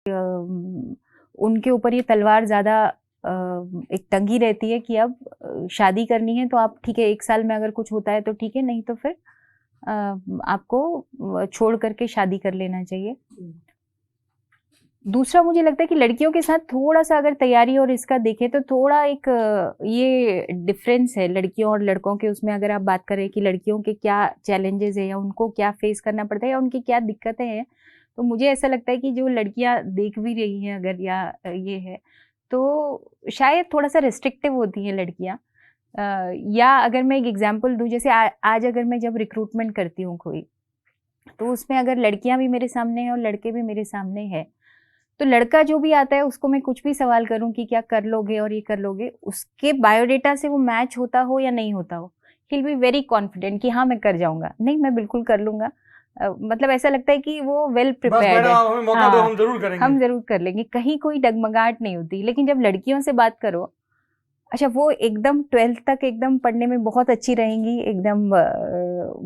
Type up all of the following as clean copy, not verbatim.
उनके ऊपर ये तलवार ज़्यादा एक टंगी रहती है कि अब शादी करनी है तो आप ठीक है 1 साल में अगर कुछ होता है तो ठीक है, नहीं तो फिर आपको छोड़ करके शादी कर लेना चाहिए। दूसरा मुझे लगता है कि लड़कियों के साथ थोड़ा-सा अगर तैयारी और इसका देखें तो थोड़ा एक ये डिफ़रेंस है लड़कियों और लड़कों के उसमें अगर आप बात करें कि लड़कियों के क्या चैलेंजेज़ हैं या उनको क्या फ़ेस करना पड़ता है या उनकी क्या दिक्कतें हैं, तो मुझे ऐसा लगता है कि जो लड़कियाँ देख भी रही हैं अगर या ये है, तो शायद थोड़ा-सा रिस्ट्रिक्टिव होती हैं लड़कियाँ। या अगर मैं एक एग्ज़ाम्पल दूँ जैसे आज अगर मैं जब रिक्रूटमेंट करती हूँ कोई, तो उसमें अगर लड़कियाँ भी मेरे सामने हैं और लड़के भी मेरे सामने हैं, तो लड़का जो भी आता है उसको मैं कुछ भी सवाल करूँ कि क्या कर लोगे और ये कर लोगे, उसके बायोडेटा से वो मैच होता हो या नहीं होता हो, he will be very confident कि हाँ, मैं कर जाऊँगा। नहीं, मैं बिल्कुल कर लूँगा। मतलब ऐसा लगता है कि वो वेल प्रिपेयर्ड है। हमें मौका दो, हम ज़रूर करेंगे। हम ज़रूर कर लेंगे, कहीं कोई डगमगाहट नहीं होती। लेकिन जब लड़कियों से बात करो, अच्छा वो एकदम 12th तक एकदम पढ़ने में बहुत अच्छी रहेंगी, एकदम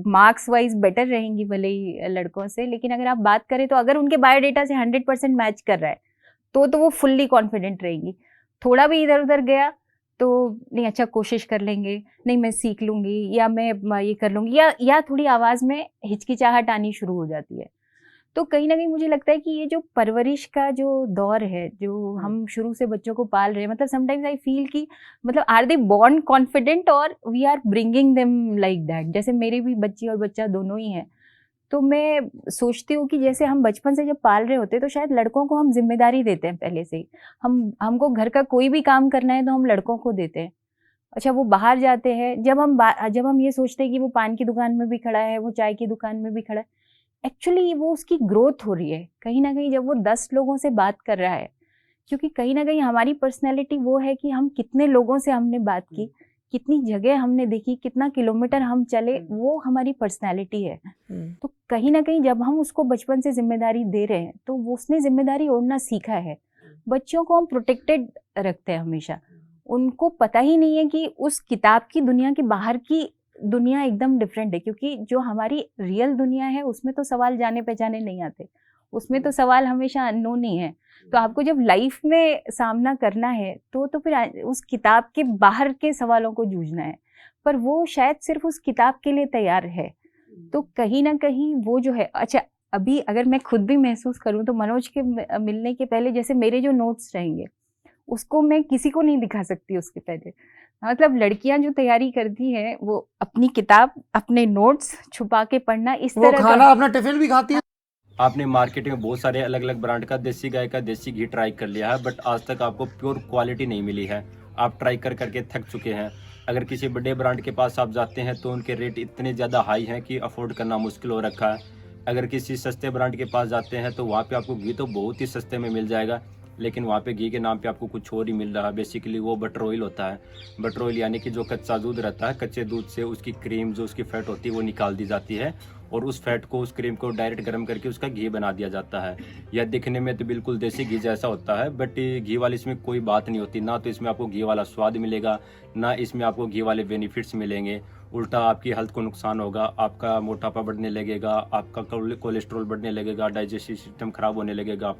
मार्क्स वाइज़ बेटर रहेंगी भले ही लड़कों से, लेकिन अगर आप बात करें तो अगर उनके बायोडेटा से 100% मैच कर रहा है, तो वो फुल्ली कॉन्फिडेंट रहेंगी। थोड़ा भी इधर-उधर गया तो नहीं अच्छा कोशिश कर लेंगे, नहीं मैं सीख लूँगी या मैं ये कर लूँगी या थोड़ी आवाज़ में हिचकिचाहट आनी शुरू हो जाती है। तो कहीं न कहीं मुझे लगता है कि ये जो परवरिश का जो दौर है, जो हम शुरू से बच्चों को पाल रहे हैं, मतलब समटाइम्स आई फ़ील कि मतलब आर दे बोर्न कॉन्फिडेंट और we are bringing them like that. जैसे मेरी भी बच्ची और बच्चा दोनों ही हैं। तो मैं सोचती हूँ कि जैसे हम बचपन से जब पाल रहे होते हैं, तो शायद लड़कों को हम ज़िम्मेदारी देते हैं पहले से ही। हमको घर का कोई भी काम करना है तो हम लड़कों को देते हैं। अच्छा वो बाहर जाते हैं, जब हम ये सोचते हैं कि वो पान की दुकान में भी खड़ा है, वो चाय की दुकान में भी खड़ा है, एक्चुअली वो उसकी ग्रोथ हो रही है। कहीं न कहीं जब वो 10 लोगों से बात कर रहा है, क्योंकि कहीं न कहीं हमारी पर्सनैलिटी वो है कि हम कितने लोगों से हमने बात की, कितनी जगह हमने देखी, कितना किलोमीटर हम चले, वो हमारी पर्सनैलिटी है। तो कहीं न कहीं जब हम उसको बचपन से ज़िम्मेदारी दे रहे हैं, तो वो उसने ज़िम्मेदारी ओढ़ना सीखा है। बच्चों को हम प्रोटेक्टेड रखते हैं हमेशा। उनको पता ही नहीं है कि उस किताब की दुनिया के बाहर की दुनिया एकदम डिफरेंट है, क्योंकि जो हमारी रियल दुनिया है उसमें तो सवाल जाने-पहचाने नहीं आते। उसमें तो सवाल हमेशा अननोन ही है। तो आपको जब लाइफ में सामना करना है तो फिर उस किताब के बाहर के सवालों को जूझना है। पर वो शायद सिर्फ़ उस किताब के लिए तैयार है। तो कहीं न कहीं वो जो है अच्छा अभी अगर मैं खुद भी महसूस करूँ तो मनोज के मिलने के पहले जैसे मेरे जो नोट्स रहेंगे, उसको मैं किसी को नहीं दिखा सकती उसके पहले। मतलब लड़कियाँ जो तैयारी करती हैं, वो अपनी किताब, अपने नोट्स छुपा के पढ़ना इस वो तरह खाना का। अपना टिफिन भी खाती है। आपने मार्केट में बहुत सारे अलग अलग ब्रांड का देसी गाय का देसी घी ट्राई कर लिया है, बट आज तक आपको प्योर क्वालिटी नहीं मिली है। आप ट्राई कर करके थक चुके हैं। अगर किसी बड़े ब्रांड के पास आप जाते हैं तो उनके रेट इतने ज़्यादा हाई हैं कि अफोर्ड करना मुश्किल हो रखा है। अगर किसी सस्ते ब्रांड के पास जाते हैं तो वहाँ पे आपको घी तो बहुत ही सस्ते में मिल जाएगा, लेकिन वहाँ पे घी के नाम पे आपको कुछ और ही मिल रहा है। बेसिकली वो बटर ऑयल होता है। बटर ऑयल यानी कि जो कच्चा दूध रहता है, कच्चे दूध से उसकी क्रीम जो उसकी फैट होती है वो निकाल दी जाती है और उस फैट को उस क्रीम को डायरेक्ट गर्म करके उसका घी बना दिया जाता है। यह दिखने में तो बिल्कुल देसी घी जैसा होता है, बट घी वाले इसमें कोई बात नहीं होती। ना तो इसमें आपको घी वाला स्वाद मिलेगा, ना इसमें आपको घी वाले बेनिफिट्स मिलेंगे। उल्टा आपकी हेल्थ को नुकसान होगा, आपका मोटापा बढ़ने लगेगा, आपका कोलेस्ट्रॉल बढ़ने लगेगा, डाइजेस्टिव सिस्टम खराब होने लगेगा,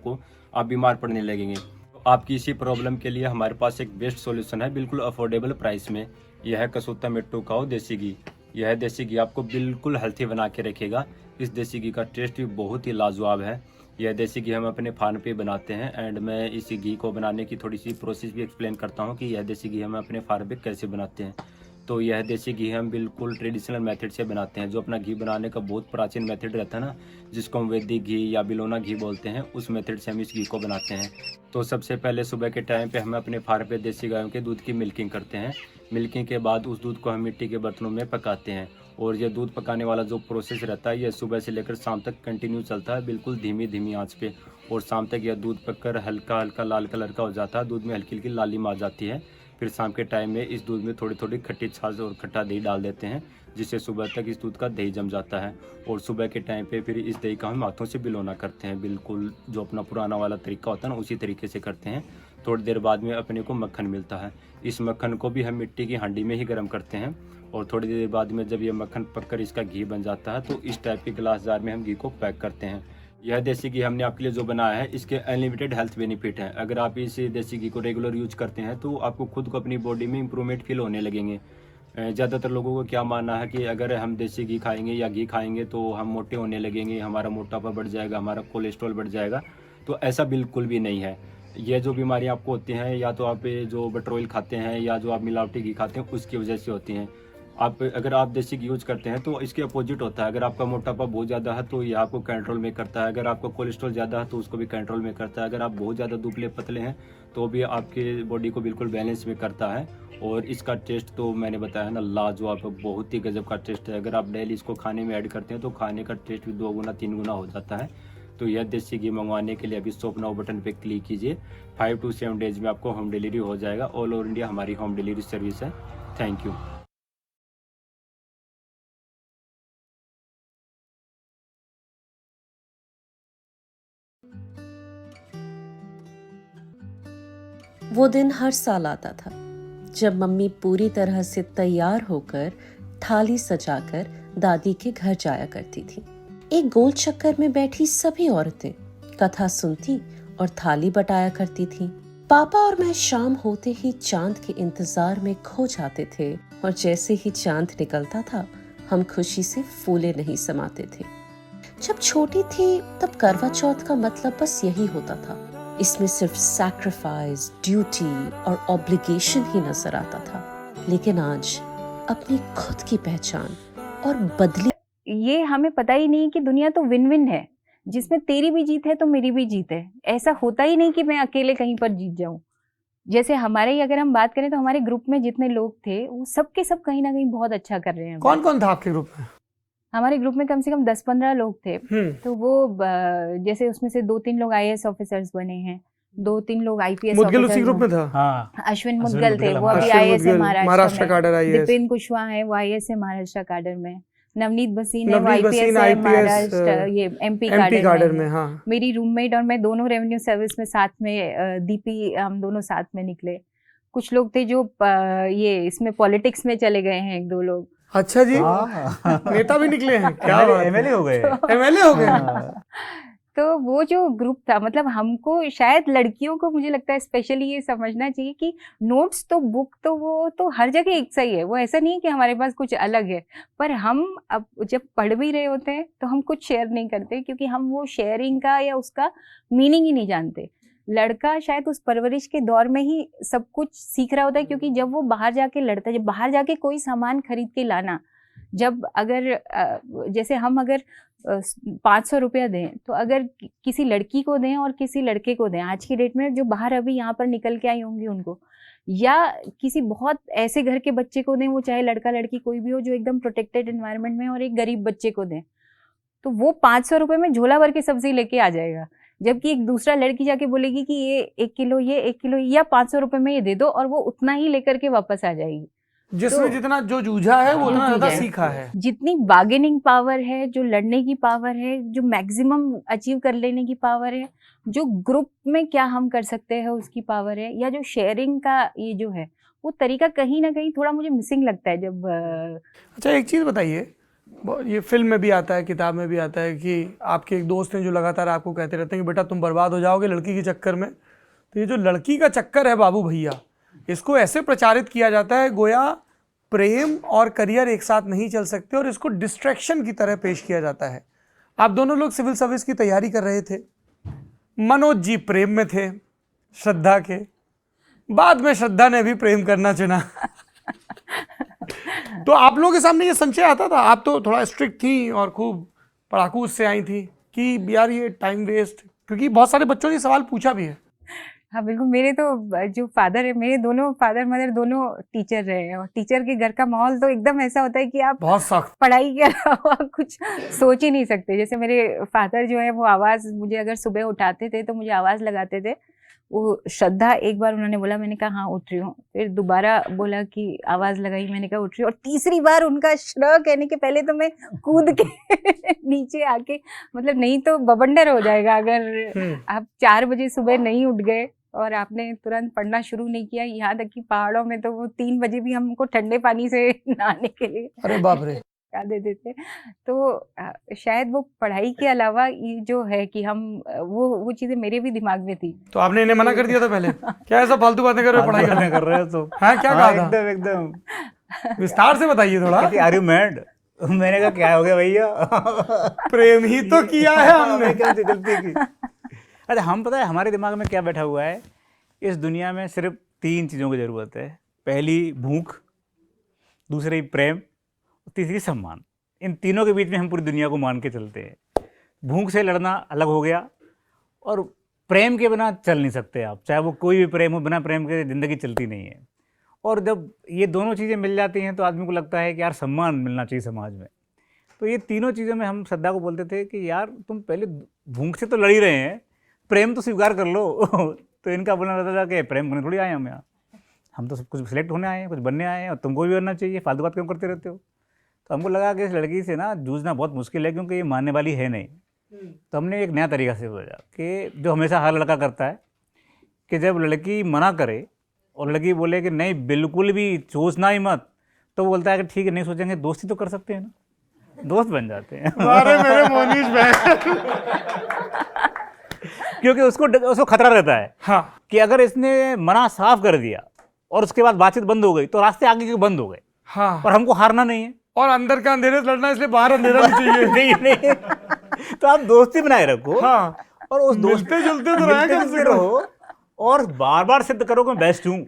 आप बीमार पड़ने लगेंगे। तो आपकी इसी प्रॉब्लम के लिए हमारे पास एक बेस्ट सॉल्यूशन है, बिल्कुल अफोर्डेबल प्राइस में। यह है कसूता मिट्टू काओ देसी घी। यह देसी घी आपको बिल्कुल हेल्थी बना के रखेगा। इस देसी घी का टेस्ट भी बहुत ही लाजवाब है। यह देसी घी हम अपने फार्म पे बनाते हैं एंड मैं इसी घी को बनाने की थोड़ी सी प्रोसेस भी एक्सप्लेन करता हूँ कि यह देसी घी हम अपने फार्म पे कैसे बनाते हैं। तो यह देसी घी हम बिल्कुल ट्रेडिशनल मेथड से बनाते हैं। जो अपना घी बनाने का बहुत प्राचीन मेथड रहता है ना, जिसको हम वैदिक घी या बिलोना घी बोलते हैं, उस मेथड से हम इस घी को बनाते हैं। तो सबसे पहले सुबह के टाइम पे हम अपने फार्म पे देसी गायों के दूध की मिल्किंग करते हैं। मिल्किंग के बाद उस दूध को हम मिट्टी के बर्तनों में पकाते हैं और ये दूध पकाने वाला जो प्रोसेस रहता है ये सुबह से लेकर शाम तक कंटिन्यू चलता है, बिल्कुल धीमी धीमी आंच पे। और शाम तक यह दूध पककर हल्का हल्का लाल कलर का हो जाता है, दूध में हल्की हल्की लालिम आ जाती है। फिर शाम के टाइम में इस दूध में थोड़ी थोड़ी खट्टी छाछ और खट्टा दही डाल देते हैं, जिससे सुबह तक इस दूध का दही जम जाता है। और सुबह के टाइम पे फिर इस दही का हम हाथों से बिलोना करते हैं, बिल्कुल जो अपना पुराना वाला तरीका होता है ना उसी तरीके से करते हैं। थोड़ी देर बाद में अपने को मक्खन मिलता है। इस मक्खन को भी हम मिट्टी की हांडी में ही गर्म करते हैं और थोड़ी देर बाद में जब ये मक्खन पककर इसका घी बन जाता है तो इस टाइप के गिलास जार में हम घी को पैक करते हैं। यह देसी घी हमने आपके लिए जो बनाया है, इसके अनलिमिटेड हेल्थ बेनिफिट हैं। अगर आप इस देसी घी को रेगुलर यूज करते हैं तो आपको खुद को अपनी बॉडी में इंप्रूवमेंट फील होने लगेंगे। ज़्यादातर लोगों को क्या मानना है कि अगर हम देसी घी खाएंगे या घी खाएंगे तो हम मोटे होने लगेंगे, हमारा मोटापा बढ़ जाएगा, हमारा कोलेस्ट्रॉल बढ़ जाएगा। तो ऐसा बिल्कुल भी नहीं है। ये जो बीमारियां आपको होती हैं, या तो आप जो बटर ऑयल खाते हैं या जो आप मिलावटी घी खाते हैं, उसकी वजह से होती हैं। अगर आप देसी घी यूज करते हैं तो इसके अपोजिट होता है। अगर आपका मोटापा बहुत ज़्यादा है तो ये आपको कंट्रोल में करता है। अगर आपका कोलेस्ट्रॉल ज़्यादा है तो उसको भी कंट्रोल में करता है। अगर आप बहुत ज़्यादा दुबले पतले हैं तो भी आपके बॉडी को बिल्कुल बैलेंस में करता है। और इसका टेस्ट तो मैंने बताया ना, लाजवाब, बहुत ही गजब का टेस्ट है। अगर आप डेली इसको खाने में ऐड करते हैं तो खाने का टेस्ट भी 2 गुना 3 गुना हो जाता है। तो यह देसी घी मंगवाने के लिए अभी शॉप नाउ बटन पे क्लिक कीजिए। 5 to 7 डेज में आपको होम डिलीवरी हो जाएगा। ऑल ओवर इंडिया हमारी होम डिलीवरी सर्विस है। Thank you. वो दिन हर साल आता था जब मम्मी पूरी तरह से तैयार होकर थाली सजाकर दादी के घर जाया करती थी। एक गोल चक्कर में बैठी सभी औरतें कथा सुनती और थाली बटाया करती थी। पापा और मैं शाम होते ही चांद के इंतजार में खो जाते थे और जैसे ही चांद निकलता था हम खुशी से फूले नहीं समाते थे। जब छोटी थी तब करवा चौथ का मतलब बस यही होता था। इसमें सिर्फ सैक्रिफाइस, ड्यूटी और ऑब्लिगेशन ही नजर आता था। लेकिन आज अपनी खुद की पहचान और बदली, ये हमें पता ही नहीं कि दुनिया तो विन विन है, जिसमें तेरी भी जीत है तो मेरी भी जीत है। ऐसा होता ही नहीं कि मैं अकेले कहीं पर जीत जाऊं। जैसे हमारे ही अगर हम बात करें तो हमारे ग्रुप में जितने लोग थे वो सब के सब कहीं ना कहीं बहुत अच्छा कर रहे हैं। कौन कौन था आपके ग्रुप में? हमारे ग्रुप में कम से कम 10-15 लोग थे। तो वो जैसे उसमें से 2-3 लोग IAS ऑफिसर्स बने हैं, 2-3 लोग IPS मुदगल उसी ग्रुप में था। हाँ, अश्विन मुदगल थे, वो अभी अश्विन IAS है मुदगल, महाराष्ट्र काडर में। IAS। दिपेन कुशवाहा है, वो IAS है महाराष्ट्र काडर में। नवनीत भसीन है, वो नवनीत IPS भसीन, है IPS, महाराष्ट्र, ये MP काडर काडर में। में। हाँ, मेरी रूममेट और मैं दोनों रेवेन्यू सर्विस में साथ में, दीपी, हम दोनों साथ में निकले। कुछ लोग थे जो ये इसमें पॉलिटिक्स में चले गए हैं, 1-2 लोग। अच्छा जी, हाँ। नेता भी निकले हैं क्या? MLA हो गए। MLA हो गए। हाँ। तो वो जो ग्रुप था, मतलब हमको शायद लड़कियों को मुझे लगता है स्पेशली ये समझना चाहिए कि नोट्स तो बुक तो वो तो हर जगह एक सा ही है। वो ऐसा नहीं है कि हमारे पास कुछ अलग है, पर हम अब जब पढ़ भी रहे होते हैं तो हम कुछ शेयर नहीं करते, क्योंकि हम वो शेयरिंग का या उसका मीनिंग ही नहीं जानते। लड़का शायद उस परवरिश के दौर में ही सब कुछ सीख रहा होता है, क्योंकि जब वो बाहर जाके लड़ता है, जब बाहर जाके कोई सामान खरीद के लाना, जब अगर जैसे हम अगर 500 रुपया दें तो अगर किसी लड़की को दें और किसी लड़के को दें, आज की डेट में जो बाहर अभी यहाँ पर निकल के आई होंगी उनको, या किसी बहुत ऐसे घर के बच्चे को दें, वो चाहे लड़का लड़की कोई भी हो, जो एकदम प्रोटेक्टेड एनवायरनमेंट में, और एक गरीब बच्चे को दें, तो वो 500 रुपये में झोला भर के सब्जी लेके आ जाएगा। जबकि एक दूसरा लड़की जाके बोलेगी कि ये 1 किलो, ये 1 किलो, या 500 रुपये में ये दे दो, और वो उतना ही लेकर के वापस आ जाएगी। जिसने जितना जो जूझा है वो उतना ज्यादा है। सीखा है। जितनी बार्गेनिंग पावर है, जो लड़ने की पावर है, जो मैक्सिमम अचीव कर लेने की पावर है, जो ग्रुप में क्या हम कर सकते हैं उसकी पावर है, या जो शेयरिंग का ये जो है वो तरीका कहीं ना कहीं थोड़ा मुझे मिसिंग लगता है। जब अच्छा, एक चीज़ बताइए, ये फिल्म में भी आता है, किताब में भी आता है कि आपके एक दोस्त हैं जो लगातार आपको कहते रहते हैं कि बेटा तुम बर्बाद हो जाओगे लड़की के चक्कर में। तो ये जो लड़की का चक्कर है बाबू भैया, इसको ऐसे प्रचारित किया जाता है गोया प्रेम और करियर एक साथ नहीं चल सकते, और इसको डिस्ट्रैक्शन की तरह पेश किया जाता है। आप दोनों लोग सिविल सर्विस की तैयारी कर रहे थे, मनोज जी प्रेम में थे श्रद्धा के, बाद में श्रद्धा ने भी प्रेम करना चुना। तो आप लोगों के सामने ये संशय आता था? आप तो थोड़ा स्ट्रिक्ट थी और खूब पढ़ाकू से आई थी कि यार ये टाइम वेस्ट, क्योंकि बहुत सारे बच्चों ने सवाल पूछा भी है। हाँ बिल्कुल, मेरे तो जो फादर है, मेरे दोनों फादर मदर दोनों टीचर रहे हैं, और टीचर के घर का माहौल तो एकदम ऐसा होता है कि आप बहुत सख्त, पढ़ाई के अलावा कुछ सोच ही नहीं सकते। जैसे मेरे फादर जो है वो आवाज़, मुझे अगर सुबह उठाते थे तो मुझे आवाज़ लगाते थे। वो श्रद्धा, एक बार उन्होंने बोला, मैंने कहा हाँ उठ रही हूँ, फिर दोबारा बोला कि आवाज़ लगाई, मैंने कहा उठ रही हूँ, और तीसरी बार उनका श्र कहने के पहले तो मैं कूद के नीचे आके, मतलब नहीं तो बवंडर हो जाएगा अगर आप 4 बजे सुबह नहीं उठ गए और आपने तुरंत पढ़ना शुरू नहीं किया। यहाँ तक कि पहाड़ों में तो वो 3 बजे भी हमको ठंडे पानी से नहाने के लिए, अरे बाप रे, लगा देते थे। तो शायद वो पढ़ाई के अलावा ये जो है कि हम वो चीजें मेरे भी दिमाग में थी। तो आपने इन्हें मना कर दिया था पहले? क्या ऐसा फालतू बातें कर रहे हो, पढ़ाई कर रहे हो तो? हाँ, क्या कहा था? एकदम एकदम विस्तार से बताइए थोड़ा। Are you mad? मैंने कहा क्या हो गया भैया, प्रेम ही तो किया है हमने। क्या गलती की? अच्छा, हम पता है हमारे दिमाग में क्या बैठा हुआ है, इस दुनिया में सिर्फ 3 चीज़ों की ज़रूरत है। पहली भूख, दूसरी प्रेम, तीसरी सम्मान। इन तीनों के बीच में हम पूरी दुनिया को मान के चलते हैं। भूख से लड़ना अलग हो गया, और प्रेम के बिना चल नहीं सकते आप, चाहे वो कोई भी प्रेम हो, बिना प्रेम के ज़िंदगी चलती नहीं है। और जब ये दोनों चीज़ें मिल जाती हैं तो आदमी को लगता है कि यार सम्मान मिलना चाहिए समाज में। तो ये तीनों चीज़ों में हम श्रद्धा को बोलते थे कि यार तुम पहले भूख से तो लड़ ही रहे हैं, प्रेम तो स्वीकार कर लो। तो इनका बोलना रहता था कि प्रेम करने थोड़ी आए हम यहाँ, हम तो सब कुछ सिलेक्ट होने आए हैं, कुछ बनने आए हैं, और तुमको भी बनना चाहिए, फालतू बात क्यों करते रहते हो। तो हमको लगा कि इस लड़की से ना जूझना बहुत मुश्किल है, क्योंकि ये मानने वाली है नहीं। तो हमने एक नया तरीका से सोचा कि जो हमेशा हर लड़का करता है, कि जब लड़की मना करे और लड़की बोले कि नहीं बिल्कुल भी सोचना ही मत, तो वो बोलता है कि ठीक है नहीं सोचेंगे, दोस्ती तो कर सकते हैं ना, दोस्त बन जाते हैं। अरे मेरे मोनीश भाई। क्योंकि उसको खतरा रहता है हाँ, कि अगर इसने मना साफ कर दिया और उसके बाद बातचीत बंद हो गई तो रास्ते आगे के बंद हो गए, हाँ। और हमको हारना नहीं है। और अंदर का अंधेरे से लड़ना, इसलिए बाहर अंधेरा भी चाहिए। नहीं तो आप दोस्ती बनाए रखो, हाँ, और उस मिलते जुलते तो रहा कम से कम। रहो, और बार बार सिद्ध करो कि मैं बेस्ट हूँ।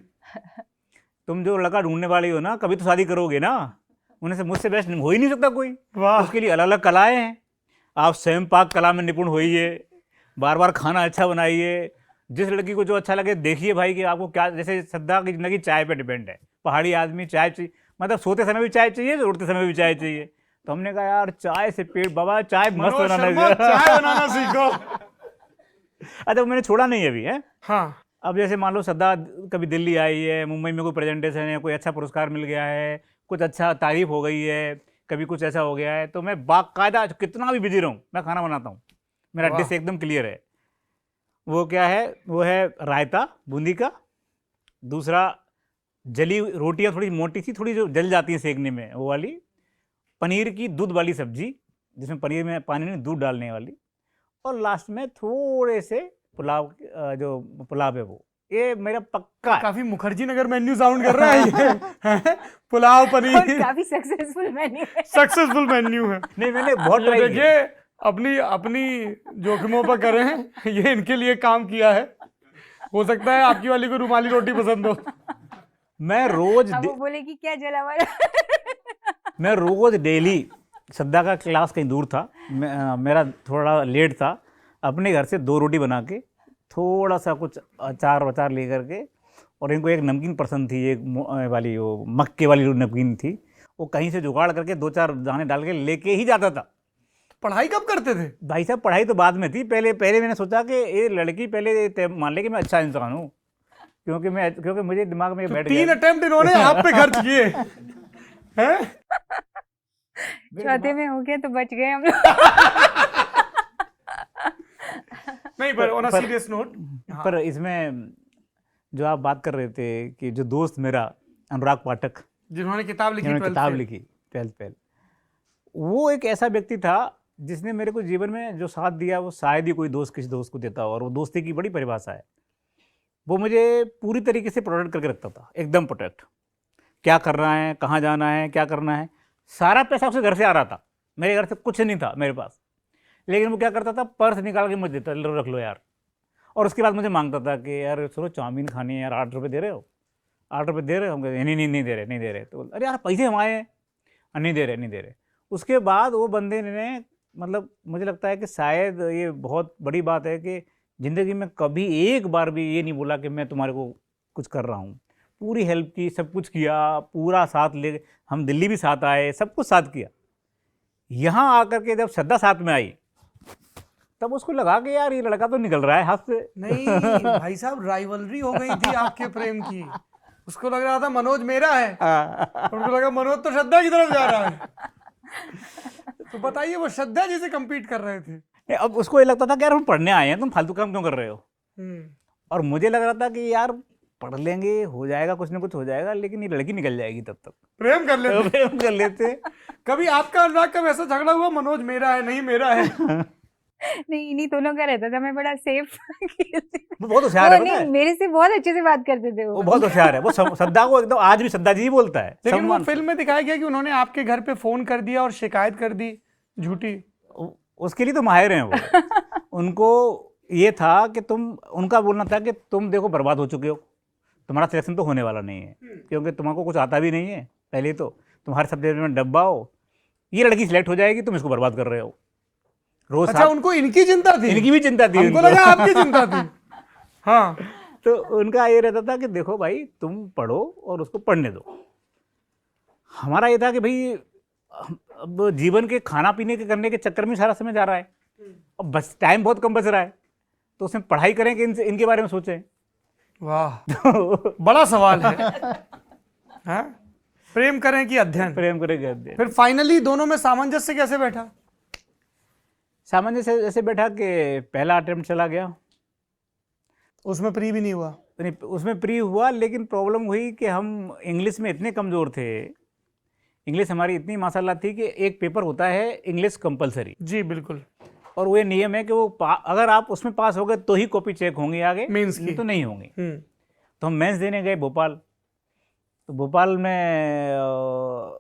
तुम जो लड़का ढूंढने वाली हो ना, कभी तो शादी करोगे ना, उन्हें से मुझसे बेस्ट हो ही नहीं सकता कोई। वाह। उसके लिए अलग अलग कलाएं हैं, आप स्वयं पाक कला में निपुण होइए, बार बार खाना अच्छा बनाइए, जिस लड़की को जो अच्छा लगे देखिए भाई कि आपको क्या। जैसे श्रद्धा की जिंदगी चाय पे डिपेंड है, पहाड़ी आदमी चाय चाहिए, मतलब सोते समय भी चाय चाहिए, उठते समय भी चाय चाहिए। तो हमने कहा यार चाय से पेट, बाबा चाय मस्त बनाना, चाय बनाना सीखो। अच्छा मैंने छोड़ा नहीं अभी है। हाँ, अब जैसे मान लो श्रद्धा कभी दिल्ली आई है, मुंबई में कोई प्रेजेंटेशन है, कोई अच्छा पुरस्कार मिल गया है, कुछ अच्छा तारीफ हो गई है, कभी कुछ ऐसा हो गया है, तो मैं बाकायदा कितना भी बिजी रहूँ मैं खाना बनाता हूँ। मेरा डिश एकदम क्लियर है। वो क्या है, वो है रायता बूंदी का, दूसरा जली रोटियाँ थोड़ी मोटी सी, थोड़ी जो जल जाती हैं सेकने में, वो वाली, पनीर की दूध वाली सब्जी जिसमें पनीर में पानी नहीं दूध डालने वाली, और लास्ट में थोड़े से पुलाव, जो पुलाव है वो। ये मेरा पक्का है। काफी मुखर्जी नगर मेन्यू साउंड कर रहा है ये। पुलाव पनीर काफी सक्सेसफुल मेन्यू है। सक्सेसफुल मेन्यू है। नहीं मैंने बहुत ये ट्राई किया। देखिए, अपनी अपनी जोखिमों पर करें, ये इनके लिए काम किया है। हो सकता है आपकी वाली को रुमाली रोटी पसंद हो। मैं रोज अब वो बोलेगी क्या जला वाला। मैं रोज डेली, श्रद्धा का क्लास कहीं दूर था, मेरा थोड़ा लेट था, अपने घर से 2 रोटी बना के, थोड़ा सा कुछ अचार वचार ले करके, और इनको एक नमकीन पसंद थी, एक वाली वो मक्के वाली नमकीन थी, वो कहीं से जुगाड़ करके 2-4 दाने डाल के लेके ही जाता था। पढ़ाई कब करते थे भाई साहब? पढ़ाई तो बाद में थी, पहले मैंने सोचा कि ये लड़की पहले मान ले कि मैं अच्छा इंसान हूँ, क्योंकि मुझे दिमाग में बैठ गया। 3 अटेम्प्ट इन्होंने आप पे खर्च किए हैं। चौथे में हो गया तो बच गए हम लोग। नहीं, पर ऑन अ सीरियस नोट, पर इसमें जो आप बात कर रहे थे कि जो दोस्त मेरा अनुराग पाठक, जिन्होंने किताब लिखी, जिन्होंने किताब लिखी 12th फेल, वो एक ऐसा व्यक्ति था जिसने मेरे को जीवन में जो साथ दिया, वो शायद ही कोई दोस्त किसी दोस्त को देता हो। और वो दोस्ती की बड़ी परिभाषा है। वो मुझे पूरी तरीके से प्रोटेक्ट करके रखता था, एकदम प्रोटेक्ट। क्या करना है, कहाँ जाना है, क्या करना है, सारा पैसा उसके घर से आ रहा था, मेरे घर से कुछ नहीं था मेरे पास। लेकिन वो क्या करता था, पर्स निकाल के मुझे देता, रख लो यार। और उसके बाद मुझे मांगता था कि यार चलो चाउमीन खानी है यार, 8 रुपये दे रहे हो, 8 रुपये दे रहे हो? हम कहते नहीं दे रहे। तो अरे यार पैसे हमारे हैं, नहीं दे रहे। उसके बाद वो बंदे ने, मतलब मुझे लगता है कि शायद ये बहुत बड़ी बात है कि ज़िंदगी में कभी एक बार भी ये नहीं बोला कि मैं तुम्हारे को कुछ कर रहा हूँ। पूरी हेल्प की, सब कुछ किया, पूरा साथ ले, हम दिल्ली भी साथ आए, सब कुछ साथ किया। यहाँ आकर के जब श्रद्धा साथ में आई, तब उसको लगा कि यार ये लड़का तो निकल रहा है हाथ से। नहीं भाई साहब, राइवलरी हो गई थी आपके प्रेम की। उसको लग रहा था मनोज मेरा है, उनको लगा मनोज तो श्रद्धा की तरफ जा रहा है। तो बताइए, वो श्रद्धा जी से compete कर रहे थे। अब उसको ये लगता था कि यार हम पढ़ने आए हैं, तुम फालतू काम क्यों कर रहे हो। और मुझे लग रहा था कि यार पढ़ लेंगे, हो जाएगा, कुछ ना कुछ हो जाएगा, लेकिन ये लड़की निकल जाएगी तब तक। प्रेम कर लेते। प्रेम कर लेते। कभी आपका अनुराग का वैसा झगड़ा हुआ, मनोज मेरा है नहीं मेरा है? नहीं, इन्हीं दोनों का रहता था, मैं बड़ा सेफ वो बहुत होशियार है, पता है? मेरे से बहुत अच्छे से बात करते थे वो बहुत होशियार है, वो श्रद्धा को एकदम, आज भी श्रद्धा जी ही बोलता है। लेकिन वो सम्मान फिल्म में दिखाया गया कि उन्होंने आपके घर पे फोन कर दिया और शिकायत कर दी झूठी। उसके लिए तो माहिर हैं वो। उनको ये था कि उनका बोलना था कि तुम देखो बर्बाद हो चुके हो, तुम्हारा सिलेक्शन तो होने वाला नहीं है, क्योंकि तुमको कुछ आता भी नहीं है, पहले तो तुम हर सब्जेक्ट में डब्बा हो, ये लड़की सिलेक्ट हो जाएगी, तुम इसको बर्बाद कर रहे हो रोज। अच्छा, उनको इनकी चिंता थी? इनकी भी चिंता थी, हमको लगा आपकी चिंता थी। हाँ, तो उनका ये रहता था कि देखो भाई तुम पढ़ो और उसको पढ़ने दो। हमारा ये था कि भाई अब जीवन के खाना पीने के करने के चक्कर में सारा समय जा रहा है, अब बस टाइम बहुत कम बच रहा है, तो उसमें पढ़ाई करें कि इनके बारे में सोचें। वाह, बड़ा सवाल है। हाँ? प्रेम करें कि अध्ययन? प्रेम करें कि अध्ययन। फिर फाइनली दोनों में सामंजस्य कैसे बैठा? सामंजस्य ऐसे बैठा कि पहला अटेम्प्ट चला गया, उसमें प्री भी नहीं हुआ? नहीं, उसमें प्री हुआ, लेकिन प्रॉब्लम हुई कि हम इंग्लिश में इतने कमज़ोर थे, इंग्लिश हमारी इतनी माशाल्लाह थी कि एक पेपर होता है इंग्लिश कंपलसरी। जी बिल्कुल। और वो नियम है कि वो अगर आप उसमें पास हो गए तो ही कॉपी चेक होंगी आगे, मेंस की तो नहीं होंगी। तो हम मेंस देने गए भोपाल, तो भोपाल में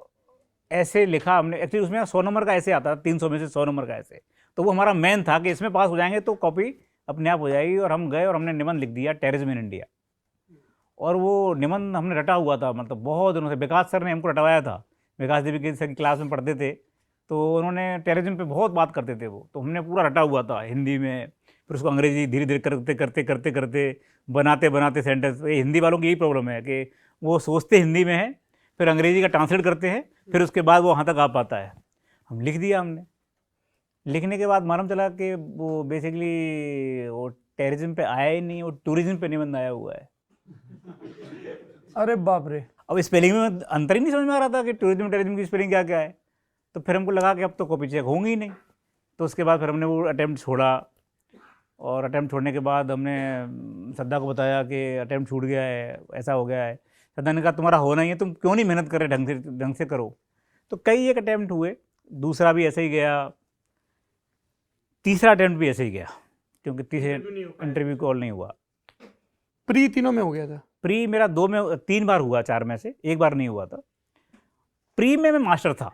ऐसे लिखा हमने, एक्चुअली उसमें 100 नंबर का ऐसे आता था, 300 में से 100 नंबर का ऐसे, तो वो हमारा मेन था कि इसमें पास हो जाएंगे तो कॉपी अपने आप हो जाएगी। और हम गए और हमने निबंध लिख दिया टेररिज्म इन इंडिया, और वो निबंध हमने रटा हुआ था, मतलब बहुत दिनों से विकास सर ने हमको रटवाया था, विकास देवी के सर की क्लास में पढ़ते थे, तो उन्होंने टेररिज्म पे बहुत बात करते थे वो, तो हमने पूरा रटा हुआ था हिंदी में, फिर उसको अंग्रेजी धीरे धीरे करते करते करते करते बनाते बनाते सेंटेंस। ये हिंदी वालों की यही प्रॉब्लम है कि वो सोचते हिंदी में है, फिर अंग्रेजी का ट्रांसलेट करते हैं, फिर उसके बाद वो वहाँ तक आ पाता है। हम लिख दिया हमने, लिखने के बाद मालूम चला कि वो बेसिकली वो टेररिज्म पे आया ही नहीं, वो टूरिज्म पे निबंध आया हुआ है। अरे बाप रे। अब स्पेलिंग में अंतर ही नहीं समझ में आ रहा था कि टूरिज्म टेररिज्म की स्पेलिंग क्या क्या है, तो फिर हमको लगा कि अब तो कॉपी चेक होंगी ही नहीं। तो उसके बाद फिर हमने वो अटैम्प्ट छोड़ा, और अटैम्प्ट छोड़ने के बाद हमने श्रद्धा को बताया कि अटैम्प्ट छूट गया है, ऐसा हो गया है। श्रद्धा ने कहा तुम्हारा होना ही है, तुम क्यों नहीं मेहनत कर रहे, ढंग से करो। तो कई एक अटैम्प्ट हुए, दूसरा भी ऐसे ही गया, तीसरा अटैम्प्ट भी ऐसे ही गया, क्योंकि तीसरे इंटरव्यू कॉल नहीं हुआ। प्री तीनों में हो गया था? प्री मेरा 3 बार हुआ, 4 में से 1 बार नहीं हुआ था। प्री में मैं मास्टर था,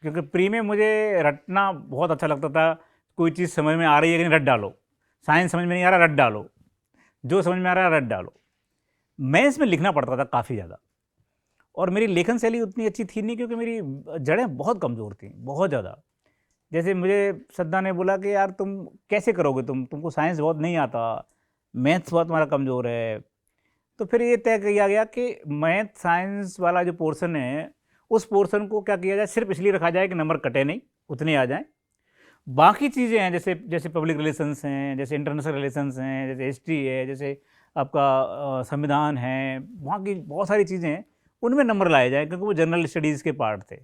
क्योंकि प्री में मुझे रटना बहुत अच्छा लगता था। कोई चीज़ समझ में आ रही है कि नहीं, रट डालो। साइंस समझ में नहीं आ रहा, रट डालो। जो समझ में आ रहा है, रट डालो। मेंस में लिखना पड़ता था काफ़ी ज़्यादा, और मेरी लेखन शैली उतनी अच्छी थी नहीं, क्योंकि मेरी जड़ें बहुत कमज़ोर थी, बहुत ज़्यादा। जैसे मुझे श्रद्धा ने बोला कि यार तुम कैसे करोगे, तुमको साइंस बहुत नहीं आता, मैथ्स बहुत तुम्हारा कमज़ोर है। तो फिर ये तय किया गया कि मैथ साइंस वाला जो पोर्शन है, उस पोर्शन को क्या किया जाए, सिर्फ इसलिए रखा जाए कि नंबर कटे नहीं, उतने आ जाएं। बाकी चीज़ें हैं, जैसे पब्लिक रिलेशंस हैं, जैसे इंटरनेशनल रिलेशंस हैं, जैसे हिस्ट्री है, जैसे आपका संविधान है, वहाँ की बहुत सारी चीज़ें हैं, उनमें नंबर लाए जाए, क्योंकि वो जनरल स्टडीज़ के पार्ट थे,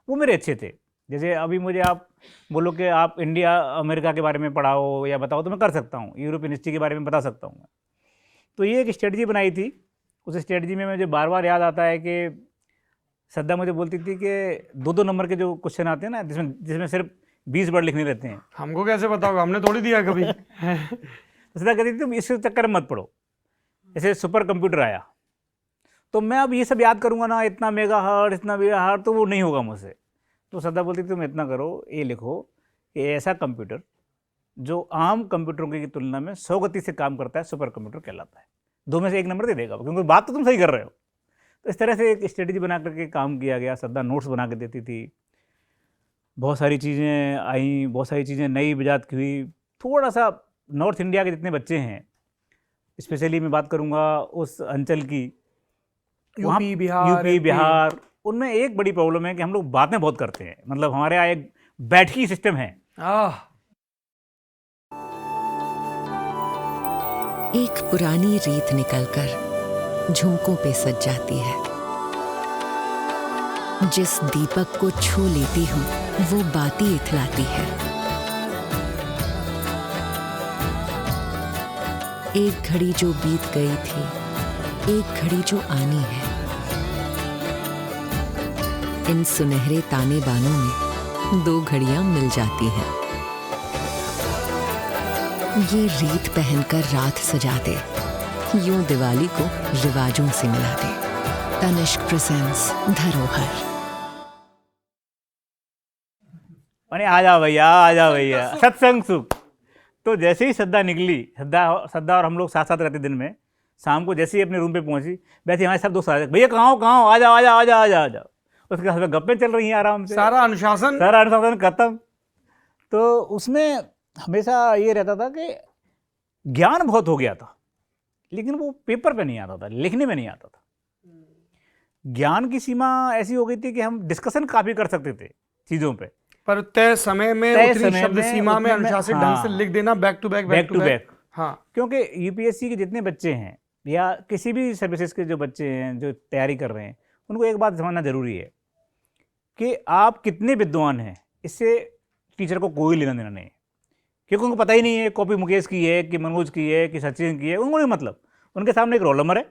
वो मेरे अच्छे थे। जैसे अभी मुझे आप बोलो कि आप इंडिया अमेरिका के बारे में पढ़ाओ या बताओ, तो मैं कर सकता हूँ, यूरोपियन हिस्ट्री के बारे में बता सकता हूँ। तो ये एक स्ट्रेटजी बनाई थी। उस स्ट्रेटजी में मुझे बार बार याद आता है कि श्रद्धा मुझे बोलती थी कि 2-2 नंबर के जो क्वेश्चन आते हैं ना, जिसमें सिर्फ 20 वर्ड लिखने रहते हैं, हमको कैसे बताओगे, हमने थोड़ी दिया कभी। तो श्रद्धा कहती थी तुम इस चक्कर में मत पढ़ो। जैसे सुपर कंप्यूटर आया, तो मैं अब ये सब याद करूँगा ना, इतना मेगा हार्ट, इतना मेगा हार्ट, तो वो नहीं होगा मुझसे। तो श्रद्धा बोलती थी तुम इतना करो, ये लिखो कि ऐसा कंप्यूटर जो आम कंप्यूटरों की तुलना में 100 गति से काम करता है, सुपर कंप्यूटर कहलाता है। 2 में से 1 नंबर दे देगा, क्योंकि बात तो तुम सही कर रहे हो। तो इस तरह से एक स्ट्रेटजी बना करके काम किया गया। श्रद्धा नोट्स बना के देती थी, बहुत सारी चीज़ें आई, बहुत सारी चीज़ें नई बजात की हुई। थोड़ा सा नॉर्थ इंडिया के जितने बच्चे हैं, स्पेशली मैं बात करूँगा उस अंचल की, यूपी बिहार, उनमें एक बड़ी प्रॉब्लम है कि हम लोग बातें बहुत करते हैं। मतलब हमारे यहाँ एक बैठकी सिस्टम है। एक पुरानी रीत निकलकर झुमकों पे सज जाती है। जिस दीपक को छू लेती हूँ, वो बाती इथलाती है। एक घड़ी जो बीत गई थी, एक घड़ी जो आनी है। इन सुनहरे ताने बानों में 2 घड़ियां मिल जाती हैं। ये रीत पहनकर रात सजा दे, यूं दिवाली को रिवाजों से मिला दे। तनिष्क प्रेजेंट्स धरोहर। अरे आ जाओ भैया सत्संग सुख। तो जैसे ही श्रद्धा निकली, श्रद्धा और हम लोग साथ साथ रहते दिन में, शाम को जैसे ही अपने रूम पे पहुंची, वैसे हमारे सब दोस्त आ जाए, भैया कहाँ हो, आ जाओ। उसके साथ गप्पें चल रही हैं आराम से, सारा अनुशासन खत्म। तो उसमें हमेशा ये रहता था कि ज्ञान बहुत हो गया था, लेकिन वो पेपर पे नहीं आता था, लिखने में नहीं आता था। ज्ञान की सीमा ऐसी हो गई थी कि हम डिस्कशन काफ़ी कर सकते थे चीज़ों पे, पर तय समय में उतनी शब्द सीमा में अनुशासित ढंग से लिख देना, बैक टू बैक। हाँ, क्योंकि यूपीएससी के जितने बच्चे हैं या किसी भी सर्विसेज के जो बच्चे हैं जो तैयारी कर रहे हैं, उनको एक बात समझना जरूरी है कि आप कितने विद्वान हैं, इससे टीचर को कोई लेना देना नहीं है। क्योंकि उनको पता ही नहीं है कॉपी मुकेश की है कि मनोज की है कि सचिन की है, उनको नहीं मतलब। उनके सामने एक रोल नंबर है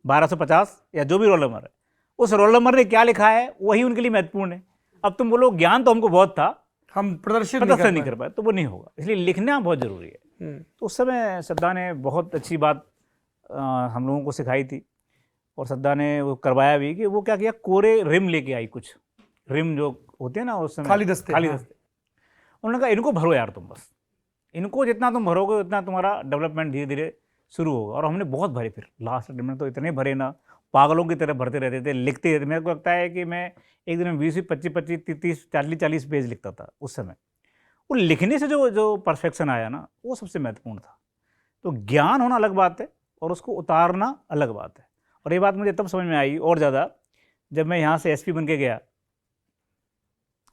1250 या जो भी रोल नंबर है, उस रोल नंबर ने क्या लिखा है वही उनके लिए महत्वपूर्ण है। अब तुम बोलो ज्ञान तो हमको बहुत था, हम प्रदर्शित नहीं कर पाए, तो वो नहीं होगा। इसलिए लिखना बहुत जरूरी है। तो उस समय श्रद्धा ने बहुत अच्छी बात हम लोगों को सिखाई थी, और श्रद्धा ने वो करवाया भी कि वो क्या किया, कोरे रिम लेके आई, कुछ रिम जो होते हैं ना उस समय, खाली दस्ते। उन्होंने कहा इनको भरो यार तुम, बस इनको जितना तुम भरोगे उतना तुम्हारा डेवलपमेंट धीरे धीरे शुरू होगा। और हमने बहुत भरे, फिर लास्ट में तो इतने भरे ना, पागलों की तरह भरते रहते थे, लिखते रहते। मेरे को लगता है कि मैं एक दिन में 20, 25, 30, 40 पेज लिखता था उस समय। वो लिखने से जो परफेक्शन आया ना, वो सबसे महत्वपूर्ण था। तो ज्ञान होना अलग बात है और उसको उतारना अलग बात है। और ये बात मुझे तब समझ में आई और ज़्यादा जब मैं यहाँ से एसपी बन के गया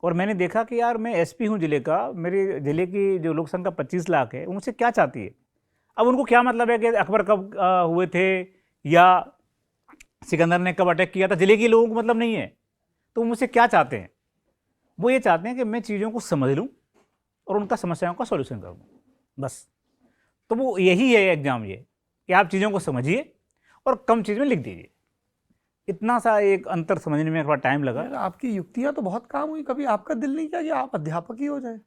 और मैंने देखा कि यार मैं एसपी हूँ जिले का, मेरे जिले की जो लोक संख्या 25 लाख है, उनसे क्या चाहती है। अब उनको क्या मतलब है कि अकबर कब हुए थे या सिकंदर ने कब अटैक किया था, जिले के लोगों को मतलब नहीं है। तो वो मुझसे क्या चाहते हैं, वो ये चाहते हैं कि मैं चीज़ों को समझ लूँ और उनका समस्याओं का सॉल्यूशन कर दूँ, बस। तो वो यही है एग्जाम, ये कि आप चीज़ों को समझिए और कम चीज़ में लिख दीजिए। इतना सा एक अंतर समझने में थोड़ा टाइम लगा। यार आपकी युक्तियां तो बहुत काम हुई, कभी आपका दिल नहीं किया कि आप अध्यापक ही हो जाए?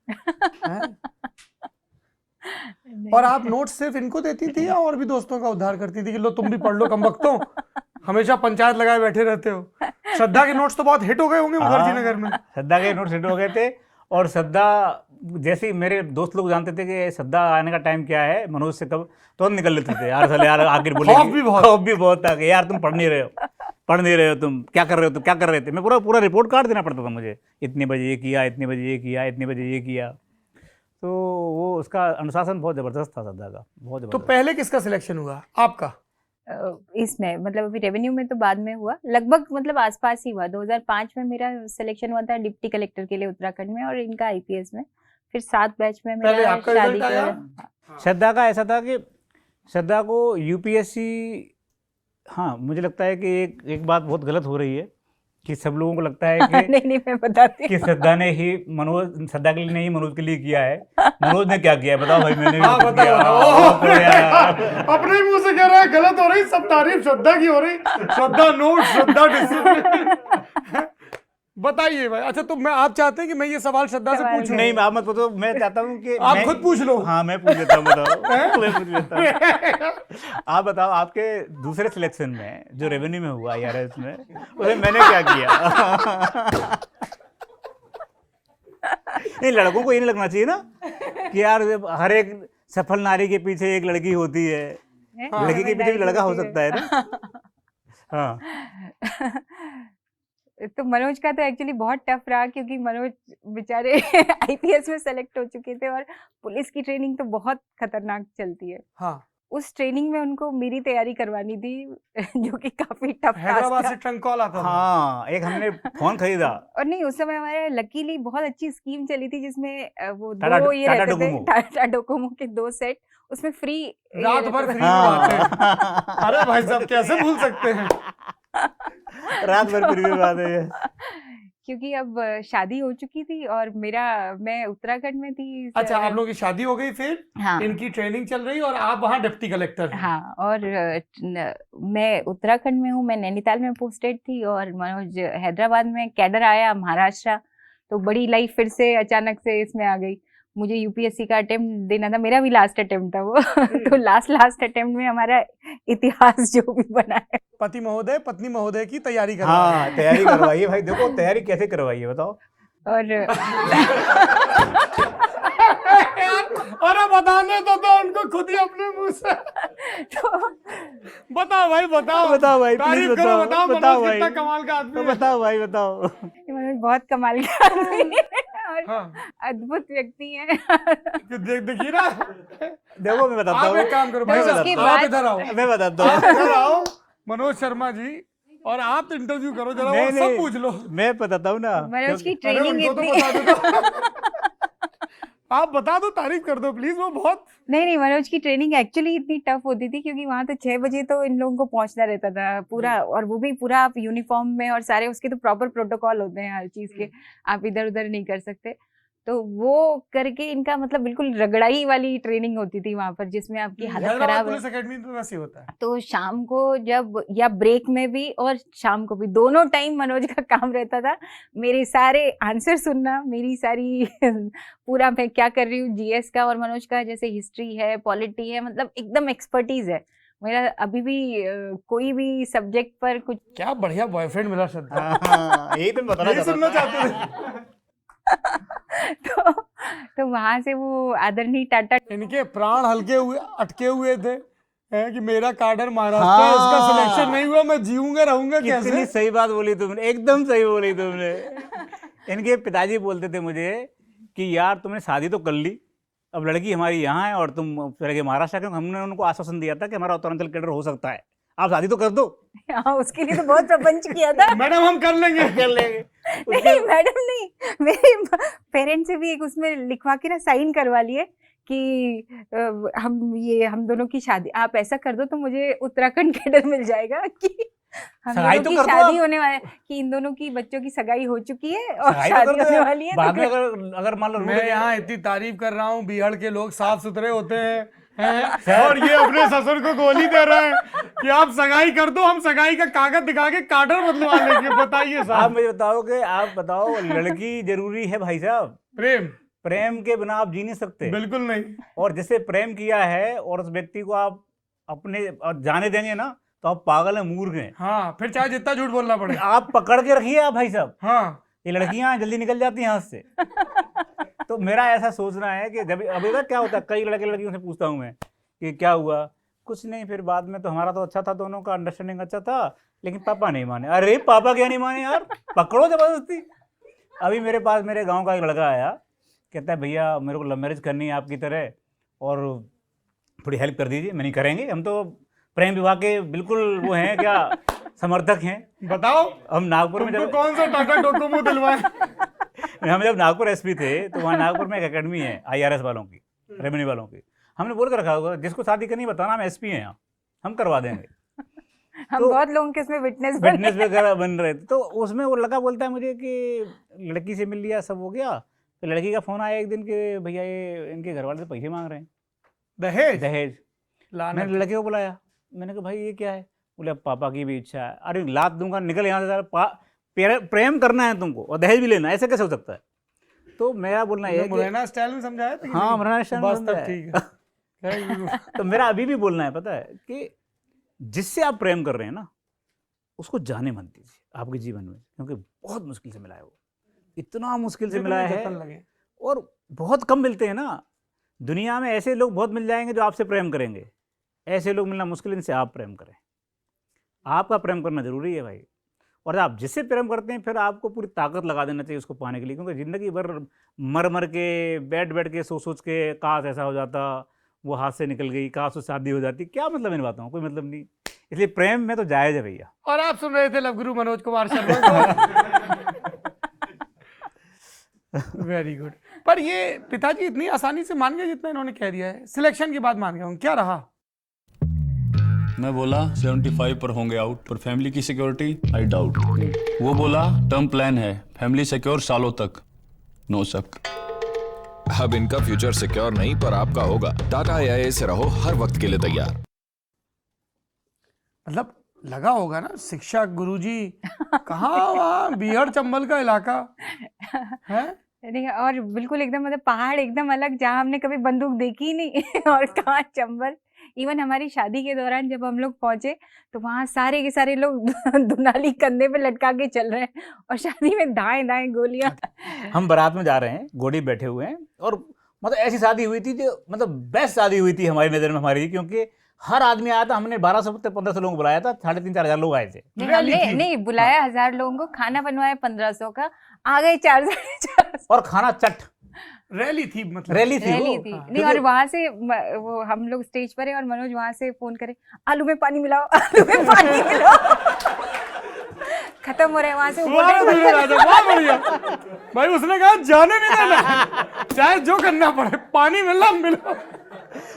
और आप नोट्स सिर्फ इनको देती थी या और भी दोस्तों का उद्धार करती थी कि लो तुम भी पढ़ लो, कम वक्तों, हमेशा पंचायत लगाए बैठे रहते हो? श्रद्धा के नोट्स तो बहुत हिट हो गए होंगे मुखर्जी नगर में। श्रद्धा के नोट्स हिट हो गए थे। और श्रद्धा, जैसे मेरे दोस्त लोग जानते थे कि श्रद्धा आने का टाइम क्या है, मनोज से कब तो निकल लेते थे, यार साले यार आखिर बोले खौफ भी बहुत था कि यार तुम पढ़ नहीं रहे हो, तुम क्या कर रहे थे। मैं पूरा रिपोर्ट कार्ड देना पड़ता था मुझे, इतने बजे ये किया, इतने बजे ये किया, इतने बजे ये किया। तो वो उसका अनुशासन बहुत ज़बरदस्त था श्रद्धा का, बहुत ज़बरदस्त। तो पहले किसका सिलेक्शन हुआ आपका? इसमें मतलब अभी रेवेन्यू में तो बाद में हुआ, लगभग मतलब आसपास ही हुआ। 2005 में मेरा सिलेक्शन हुआ था डिप्टी कलेक्टर के लिए उत्तराखंड में, और इनका आईपीएस में। फिर 7 बैच में मेरा शादी का। श्रद्धा का ऐसा था कि श्रद्धा को यूपीएससी, हाँ मुझे लगता है कि एक बात बहुत गलत हो रही है कि सब लोगों को लगता है कि नहीं मैं बताती कि श्रद्धा ने ही श्रद्धा के लिए नहीं, मनोज के लिए किया है। मनोज ने क्या किया है बताओ भाई? मैंने भी किया। अपने मुंह से कह रहा है गलत हो रही, सब तारीफ श्रद्धा की हो रही, श्रद्धा नोट, श्रद्धा डिसिप्लिन। बताइए भाई। अच्छा, तो आप चाहते हैं कि मैं ये सवाल श्रद्धा से पूछूं? नहीं, आप मत पूछो, मैं चाहता हूँ कि आप खुद पूछ लो। हाँ मैं पूछ लेता हूँ, बताओ। मैं पूछ लेता हूँ। आप बताओ, आपके दूसरे सिलेक्शन में जो रेवेन्यू में हुआ IRS में, उसमें मैंने क्या किया? नहीं, लड़कों को ये नहीं लगना चाहिए ना कि यार हर एक सफल नारी के पीछे एक लड़की होती है, लड़की के पीछे भी लड़का हो सकता है ना। हाँ, तो मनोज का तो एक्चुअली बहुत टफ रहा, क्योंकि मनोज बेचारे आईपीएस में सेलेक्ट हो चुके थे और पुलिस की ट्रेनिंग तो बहुत खतरनाक चलती है। हाँ, उस ट्रेनिंग में उनको मेरी तैयारी करवानी थी, जो कि काफी टफ हैदराबाद से ट्रंक कॉल आता था। हाँ, एक हमने फोन खरीदा। और नहीं, उस समय हमारे लकीली बहुत अच्छी स्कीम चली थी जिसमें वो टाटा- दो ये टाटा रहते थे, डोकोमो। टाटा डोकोमो के 2 सेट, उसमें फ्री रात भर फ्री हाँ। बातें। अरे भाई साहब कैसे भूल सकते हैं? रात भर फ्री में बात है। क्योंकि अब शादी हो चुकी थी और मैं उत्तराखंड में थी। अच्छा, आप लोगों की शादी हो गई, फिर हाँ इनकी ट्रेनिंग चल रही और आप वहाँ डिप्टी कलेक्टर हैं। हाँ, और मैं उत्तराखंड में हूँ, मैं नैनीताल में पोस्टेड थी और मनोज हैदराबाद में कैडर आया महाराष्ट्र, तो बड़ी लाइफ फिर से अचानक से इसमें आ गई। मुझे यूपीएससी का अटेम्प्ट देना था, मेरा भी लास्ट अटेम्प्ट था वो तो लास्ट अटेम्प्ट में हमारा इतिहास जो भी बना है। पति महोदय पत्नी महोदय की तैयारी कर रहे हाँ, तैयारी करवाइए भाई। देखो तैयारी कैसे करवाइए बताओ। और अरे बताने तो उनको खुद ही अपने मुंह से। तो बताओ भाई, बताओ बताओ भाई, तारीफ प्लीज करो, बताओ, मनोज बताओ कितना भाई। कमाल का आदमी है। बताओ भाई, बताओ। मनोज बहुत कमाल का आदमी है और हाँ, अद्भुत व्यक्ति है। देखिए ना, देखो मैं बताता आप हूँ। एक काम करो भाई, तो उसके आप बाद- इधर आओ, मैं बताता आप हूँ। इधर आओ मनोज शर्मा जी, और आप इंटरव्यू करो जरा, नहीं, वो सब नहीं, पूछ लो। मैं बताता हूँ ना। मनोज की अरे ट्रेनिंग उनको तो इतनी बता दो आप बता दो, तारीफ कर दो प्लीज, वो बहुत। नहीं, मनोज की ट्रेनिंग एक्चुअली इतनी टफ होती थी क्योंकि वहां तो 6 बजे तो इन लोगों को पहुंचना रहता था पूरा, और वो भी पूरा आप यूनिफॉर्म में, और सारे उसके तो प्रॉपर प्रोटोकॉल होते हैं हर चीज के, आप इधर उधर नहीं कर सकते। तो वो करके इनका मतलब बिल्कुल रगड़ाई वाली ट्रेनिंग होती थी वहां पर, जिसमें आपकी हालत हैदराबाद खराब है। पुलिस अकेडमी में वैसे ही होता है। तो शाम को जब, या ब्रेक में भी और शाम को भी, दोनों टाइम मनोज का काम रहता था मेरे सारे आंसर सुनना, मेरी सारी पूरा मैं क्या कर रही हूँ जीएस का, और मनोज का जैसे हिस्ट्री है, पॉलिटी है, मतलब एकदम एक्सपर्टीज है मेरा। अभी भी कोई भी सब्जेक्ट पर कुछ क्या बढ़िया बॉयफ्रेंड मिला श्रद्धा। हाँ, यही तो मैं बताना यही सुनना चाहता था। चाहते थे। तो वहां से वो आदरणीय टाटा, इनके प्राण हल्के हुए अटके हुए थे, हैं कि मेरा काडर महाराष्ट्र है, इसका हाँ। सिलेक्शन नहीं हुआ, मैं जीऊंगा रहूंगा कितनी कैसे। सही बात बोली तुमने, एकदम सही बोली तुमने। इनके पिताजी बोलते थे मुझे कि यार तुमने शादी तो कर ली, अब लड़की हमारी यहाँ है और तुम चले गए महाराष्ट्र, क्योंकि हमने उनको आश्वासन दिया था कि हमारा उत्तरांचल कैडर हो सकता है, आप शादी तो कर दो। हाँ, उसके लिए तो बहुत प्रपंच किया था। मैडम हम कर लेंगे। कर लेंगे। नहीं मैडम नहीं, मेरे पेरेंट्स से भी एक उसमें लिखवा के ना साइन करवा लिए कि हम दोनों की शादी, आप ऐसा कर दो तो मुझे उत्तराखंड कैडर मिल जाएगा कि हम सगाई दोनों तो की कर दो शादी आप। होने वाले, कि इन दोनों की बच्चों की सगाई हो चुकी है और सगाई तो शादी कर दो होने यार। वाली है। बाद में तो अगर मान लो मैं यहाँ इतनी तारीफ कर रहा हूँ, बिहार के लोग साफ सुथरे होते हैं और ये अपने ससुर को गोली दे रहे हैं कि आप सगाई कर दो, हम सगाई का कागज दिखा के काडर बदलवा लेंगे। बताइए आप साहब। मुझे बताओ कि आप बताओ, लड़की जरूरी है भाई साहब, प्रेम प्रेम के बिना आप जी नहीं सकते। बिल्कुल नहीं। और जिसे प्रेम किया है और उस व्यक्ति को आप अपने और जाने देंगे ना, तो आप पागल हैं, मूर्ख हैं। हाँ, फिर चाहे जितना झूठ बोलना पड़े। आप पकड़ के रखिए आप भाई साहब, हाँ, ये लड़कियां जल्दी निकल जाती हैं हाथ से। तो मेरा ऐसा सोचना है कि जब अभी तक क्या होता है, कई लड़कियों से पूछता हूँ मैं कि क्या हुआ, कुछ नहीं, फिर बाद में तो हमारा तो अच्छा था, दोनों का अंडरस्टैंडिंग अच्छा था, लेकिन पापा नहीं माने। अरे पापा क्या नहीं माने यार, पकड़ो जबरदस्ती। अभी मेरे पास मेरे गाँव का एक लड़का आया, कहता है भैया मेरे को लव मैरिज करनी है आपकी तरह, और थोड़ी हेल्प कर दीजिए। मैंने करेंगे, हम तो प्रेम विवाह के बिल्कुल वो हैं, क्या समर्थक हैं। बताओ हम नागपुर में तुमको जब कौन सा टाटा डोकोमो दिलवाए। हम जब नागपुर एसपी थे तो वहाँ नागपुर में एक एकेडमी है आईआरएस वालों की, रेवेन्यू वालों की। हमने बोल कर रखा होगा जिसको शादी करनी बताना, हम एसपी हैं यहाँ, हम करवा देंगे। हम तो बहुत लोगों के इसमें विटनेस वगैरह बन रहे थे। तो उसमें वो लड़का बोलता है मुझे कि लड़की से मिल लिया, सब हो गया। तो लड़की का फोन आया एक दिन कि भैया ये इनके घर वाले से पैसे मांग रहे हैं, दहेज दहेज। लाना। मैंने लड़के को बुलाया, मैंने कहा भाई ये क्या है? बोले अब पापा की भी इच्छा है। अरे लात दूंगा, निकल यहाँ से सारा, प्रेम करना है तुमको और दहेज भी लेना है, ऐसे कैसे हो सकता है? तो मेरा बोलना ये है कि मुरैना स्टाइल में समझाया था कि हाँ, नहीं? मुरैना स्टाइल में बस समझाया तब है। ठीक है। तो मेरा अभी भी बोलना है, पता है कि जिससे आप प्रेम कर रहे हैं ना, उसको जाने मत दीजिए आपके जीवन में, क्योंकि बहुत मुश्किल से मिला है, वो इतना मुश्किल से मिला है, जतन लगे। और बहुत कम मिलते हैं ना दुनिया में। ऐसे लोग बहुत मिल जाएंगे जो आपसे प्रेम करेंगे, ऐसे लोग मिलना मुश्किल। इनसे आप प्रेम करें, आपका प्रेम करना जरूरी है भाई। और आप जिससे प्रेम करते हैं, फिर आपको पूरी ताकत लगा देना चाहिए उसको पाने के लिए, क्योंकि ज़िंदगी भर मर मर के, बैठ बैठ के, सोच सोच के, काश ऐसा हो जाता, वो हाथ से निकल गई, काश उससे शादी हो जाती, क्या मतलब इन बातों का? कोई मतलब नहीं। इसलिए प्रेम में तो जायज़ है भैया। और आप सुन रहे थे लव गुरु मनोज कुमार शर्मा को। Very good. पर ये पिताजी इतनी आसानी से मान गए जितना इन्होंने कह दिया है? सिलेक्शन के बाद मान गए होंगे, क्या रहा? मैं बोला 75 पर होंगे आउट, पर फैमिली की सिक्योरिटी आई डाउट। वो बोला टर्म प्लान है, फैमिली सिक्योर सालों तक, नो शक। अब इनका फ्यूचर सिक्योर नहीं पर आपका होगा। टाटा AIA से रहो हर वक्त के लिए तैयार। मतलब लगा होगा ना शिक्षक गुरुजी कहाँ, वहाँ बिहार चंबल का इलाका है। नहीं, और बिल्कुल एकदम मतलब पहाड़ एकदम अलग, जहाँ हमने कभी बंदूक देखी ही नहीं और कहाँ चंबल। इवन हमारी शादी के दौरान जब हम लोग पहुंचे तो वहाँ सारे के सारे लोग दुनाली कंधे पे लटका के चल रहे हैं और शादी में दाएं दाएं गोलियां। हम बारात में जा रहे हैं, घोड़ी बैठे हुए हैं, और मतलब ऐसी शादी हुई थी जो मतलब बेस्ट शादी हुई थी हमारी नज़र में हमारी, क्योंकि हर आदमी आया था। हमने 1200-1500 लोगों को बुलाया था, 3,500-4,000 लोग आए थे। नहीं बुलाया 1000 लोगों को, खाना बनवाया 1500 का, आ गए 4,500 और खाना चट रैली थी, मतलब रैली थी रैली वो। थी। हाँ। नहीं, और वहां से वो हम लोग स्टेज पर है और मनोज वहां से फोन करे, आलू में पानी मिलाओ, आलू में पानी मिलाओ। खत्म हो रहा है वहां से। वाह दूल्हे राजा, वाह बढ़िया भाई। उसने कहा जाने नहीं देना, चाहे जो करना पड़े, पानी मिला मिलो।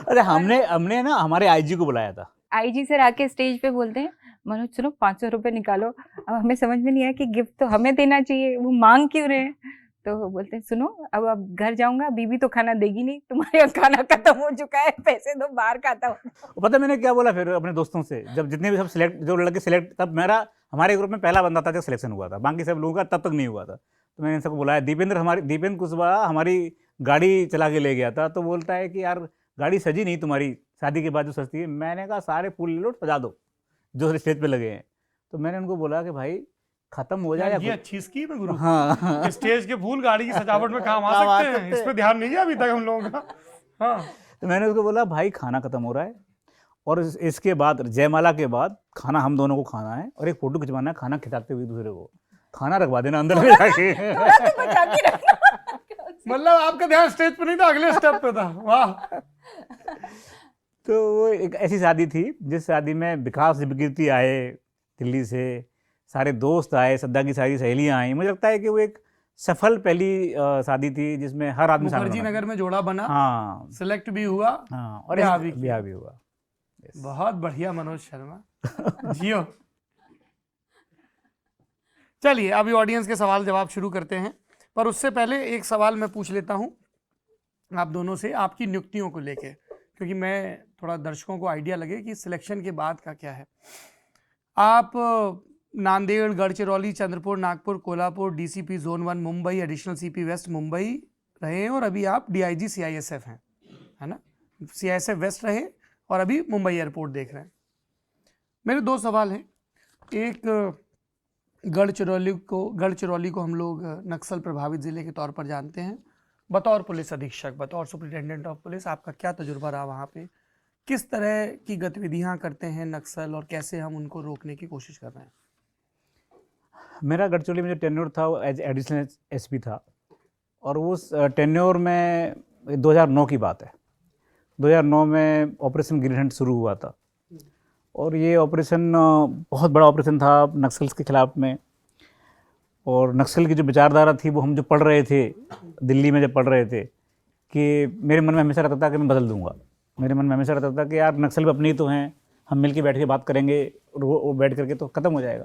अरे हमने ना हमारे आईजी को बुलाया था। आईजी सर आके स्टेज पे बोलते हैं, मनोज सुनो 500 रुपए निकालो। अब हमें समझ में नहीं आया कि गिफ्ट तो हमें देना चाहिए, वो मांग क्यों रहे हैं। तो वो बोलते हैं सुनो अब घर जाऊंगा, बीबी तो खाना देगी नहीं, तुम्हारे यहाँ खाना खत्म हो चुका है, पैसे दो, बाहर खाता हूँ। पता मैंने क्या बोला फिर अपने दोस्तों से, जब जितने भी सब सिलेक्ट, जो लड़के सिलेक्ट, तब हमारे ग्रुप में पहला बंदा था जो सिलेक्शन हुआ था, बाकी सब लोगों का तब तक नहीं हुआ था। तो मैंने सबको बुलाया। दीपेंद्र कुशवाहा हमारी गाड़ी चला के ले गया था, तो बोलता है कि यार गाड़ी सजी नहीं तुम्हारी, शादी के बाद जो सजती है। मैंने कहा सारे फूल ले लो, सजा दो जो स्टेज पे लगे हैं। तो मैंने उनको बोला कि भाई खत्म हो जाए। ये अच्छी स्कीम है गुरु। हाँ स्टेज के फूल गाड़ी की सजावट में काम आ सकते हैं, इस पे ध्यान नहीं है अभी तक हम लोगों का। हाँ, तो मैंने उसको बोला भाई खाना खत्म हो रहा है, और इसके बाद जयमाला के बाद खाना हम दोनों को खाना है, और एक फोटो खिंचवाना है खाना खिलाते हुए दूसरे को। खाना रखवा देना अंदर में जाके। मतलब आपका ध्यान स्टेज पे नहीं था, अगले स्टेप पे था। वाह। तो वो एक ऐसी शादी थी जिस शादी में विकास विकृति आए दिल्ली से, सारे दोस्त आए, सद्दा की सारी सहेलियां आई। मुझे लगता है कि वो एक सफल पहली शादी थी जिसमें हर आदमी शामिल मुखर्जी होना। नगर में जोड़ा बना, हाँ सिलेक्ट भी हुआ, हाँ, और ब्याह भी किया। ब्याह भी हुआ। बहुत बढ़िया मनोज शर्मा, जियो। चलिए अभी ऑडियंस के सवाल जवाब शुरू करते हैं, पर उससे पहले एक सवाल मैं पूछ लेता हूं आप दोनों से, आपकी नियुक्तियों को लेके, क्योंकि मैं थोड़ा दर्शकों को आइडिया लगे कि सिलेक्शन के बाद का क्या है। आप Nanded, Gadchiroli, Chandrapur, Nagpur, Kolhapur, DCP Zone 1 Mumbai, additional CP west Mumbai रहे हैं, और अभी आप DIG CISF हैं, है ना। CISF वेस्ट रहे और अभी मुंबई एयरपोर्ट देख रहे हैं। मेरे दो सवाल हैं। एक, गढ़चिरौली को हम लोग नक्सल प्रभावित ज़िले के तौर पर जानते हैं। बतौर पुलिस अधीक्षक, बतौर सुपरिटेंडेंट ऑफ पुलिस, आपका क्या तजुर्बा रहा वहाँ पे? किस तरह की गतिविधियाँ करते हैं नक्सल, और कैसे हम उनको रोकने की कोशिश कर रहे हैं? मेरा गढ़चिरौली में जो टेन्योर था वो एज एडिशनल SP था, और उस टेन्योर में 2009 की बात है। 2009 में ऑपरेशन ग्रीन हंट शुरू हुआ था, और ये ऑपरेशन बहुत बड़ा ऑपरेशन था नक्सल्स के खिलाफ में। और नक्सल की जो विचारधारा थी वो हम जो पढ़ रहे थे दिल्ली में, जब पढ़ रहे थे, कि मेरे मन में हमेशा रहता था कि मैं बदल दूंगा। मेरे मन में हमेशा रहता था कि यार नक्सल भी अपनी तो हैं, हम मिल के बैठ के बात करेंगे, और वो बैठ करके तो ख़त्म हो जाएगा।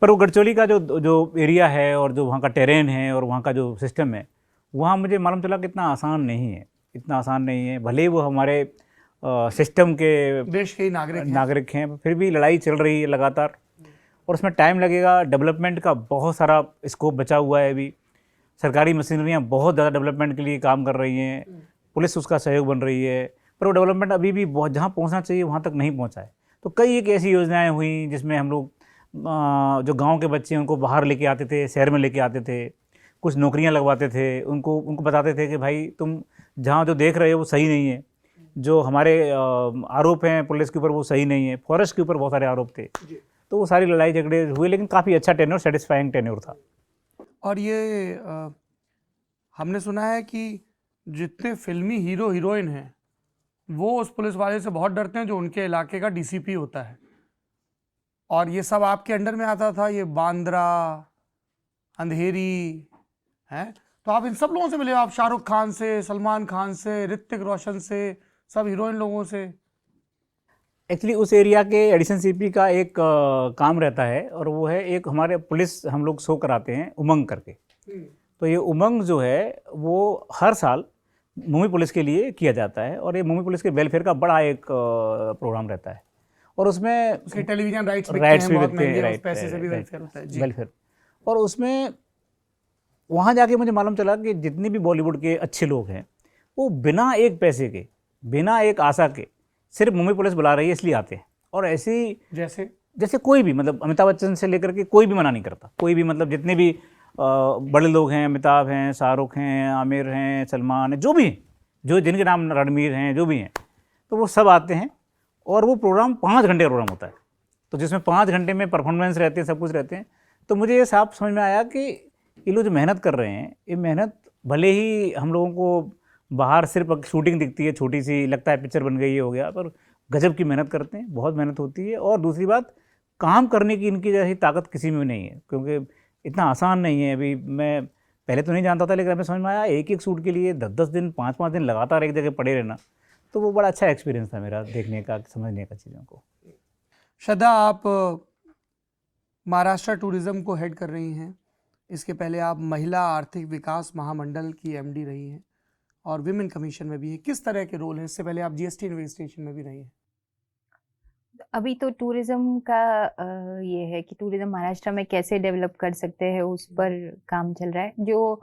पर वो गढ़चिरौली का जो एरिया है, और जो वहाँ का टेरेन है, और वहाँ का जो सिस्टम है, वहाँ मुझे मालूम चला कि इतना आसान नहीं है, इतना आसान नहीं है। भले ही वो हमारे सिस्टम के देश के ही नागरिक हैं, फिर भी लड़ाई चल रही है लगातार, और उसमें टाइम लगेगा। डेवलपमेंट का बहुत सारा स्कोप बचा हुआ है अभी। सरकारी मशीनरियाँ बहुत ज़्यादा डेवलपमेंट के लिए काम कर रही हैं, पुलिस उसका सहयोग बन रही है, पर वो डेवलपमेंट अभी भी बहुत जहाँ पहुँचना चाहिए वहाँ तक नहीं पहुँचा है। तो कई एक ऐसी योजनाएँ हुई जिसमें हम लोग जो गांव के बच्चे हैं उनको बाहर लेके आते थे, शहर में लेके आते थे, कुछ नौकरियां लगवाते थे, उनको बताते थे कि भाई तुम जहाँ जो देख रहे हो वो सही नहीं है, जो हमारे आरोप हैं पुलिस के ऊपर वो सही नहीं है, फॉरेस्ट के ऊपर बहुत सारे आरोप थे। तो वो सारी लड़ाई झगड़े हुए, लेकिन काफ़ी अच्छा टेन्योर, सेटिस्फाइंग टेन्योर था। और ये हमने सुना है कि जितने फिल्मी हीरो हीरोइन हैं वो उस पुलिस वाले से बहुत डरते हैं जो उनके इलाके का DCP होता है, और ये सब आपके अंडर में आता था, ये बांद्रा, अंधेरी है। तो आप इन सब लोगों से मिले, आप शाहरुख खान से, सलमान खान से, ऋतिक रोशन से, सब हीरोइन लोगों से? एक्चुअली उस एरिया के एडिशनल सीपी का एक काम रहता है, और वो है एक हमारे पुलिस हम लोग शो कराते हैं उमंग करके। तो ये उमंग जो है वो हर साल मुंबई पुलिस के लिए किया जाता है, और ये मुंबई पुलिस के वेलफेयर का बड़ा एक प्रोग्राम रहता है, और उसमें उसके टेलीविजन राइट्स भी बिकते हैं, राइट, पैसे से भी वेलफेयर होता है जी। वेलफेयर। और उसमें वहाँ जाके मुझे मालूम चला कि जितने भी बॉलीवुड के अच्छे लोग हैं वो बिना एक पैसे के, बिना एक आशा के, सिर्फ मुंबई पुलिस बुला रही है इसलिए आते हैं। और ऐसी जैसे कोई भी, मतलब अमिताभ बच्चन से लेकर के कोई भी मना नहीं करता, कोई भी, मतलब जितने भी बड़े लोग हैं, अमिताभ हैं, शाहरुख हैं, आमिर हैं, सलमान हैं, जो भी हैं, जो जिनके नाम रणवीर हैं, जो भी हैं, तो वो सब आते हैं। और वो प्रोग्राम 5 घंटे का प्रोग्राम होता है, तो जिसमें 5 घंटे में परफॉर्मेंस रहते हैं, सब कुछ रहते हैं। तो मुझे ये साफ समझ में आया कि ये लोग जो मेहनत कर रहे हैं, ये मेहनत भले ही हम लोगों को बाहर सिर्फ शूटिंग दिखती है, छोटी सी लगता है पिक्चर बन गई है, हो गया, पर गजब की मेहनत करते हैं, बहुत मेहनत होती है। और दूसरी बात, काम करने की इनकी जैसी ताकत किसी में नहीं है, क्योंकि इतना आसान नहीं है। अभी मैं पहले तो नहीं जानता था, लेकिन हमें समझ में आया एक एक शूट के लिए 10-10 दिन, 5-5 दिन लगातार एक जगह पड़े रहना, तो वो बड़ा अच्छा एक्सपीरियंस था मेरा, देखने का, समझने का चीज़ों को। श्रद्धा, आप महाराष्ट्र टूरिज्म को हेड कर रही हैं, इसके पहले आप महिला आर्थिक विकास महामंडल की एमडी रही हैं और विमेन कमीशन में भी है। किस तरह के रोल हैं? इससे पहले आप जीएसटी इन्वेस्टिगेशन में भी रही हैं। अभी तो टूरिज्म का ये है कि टूरिज्म महाराष्ट्र में कैसे डेवलप कर सकते हैं, उस पर काम चल रहा है। जो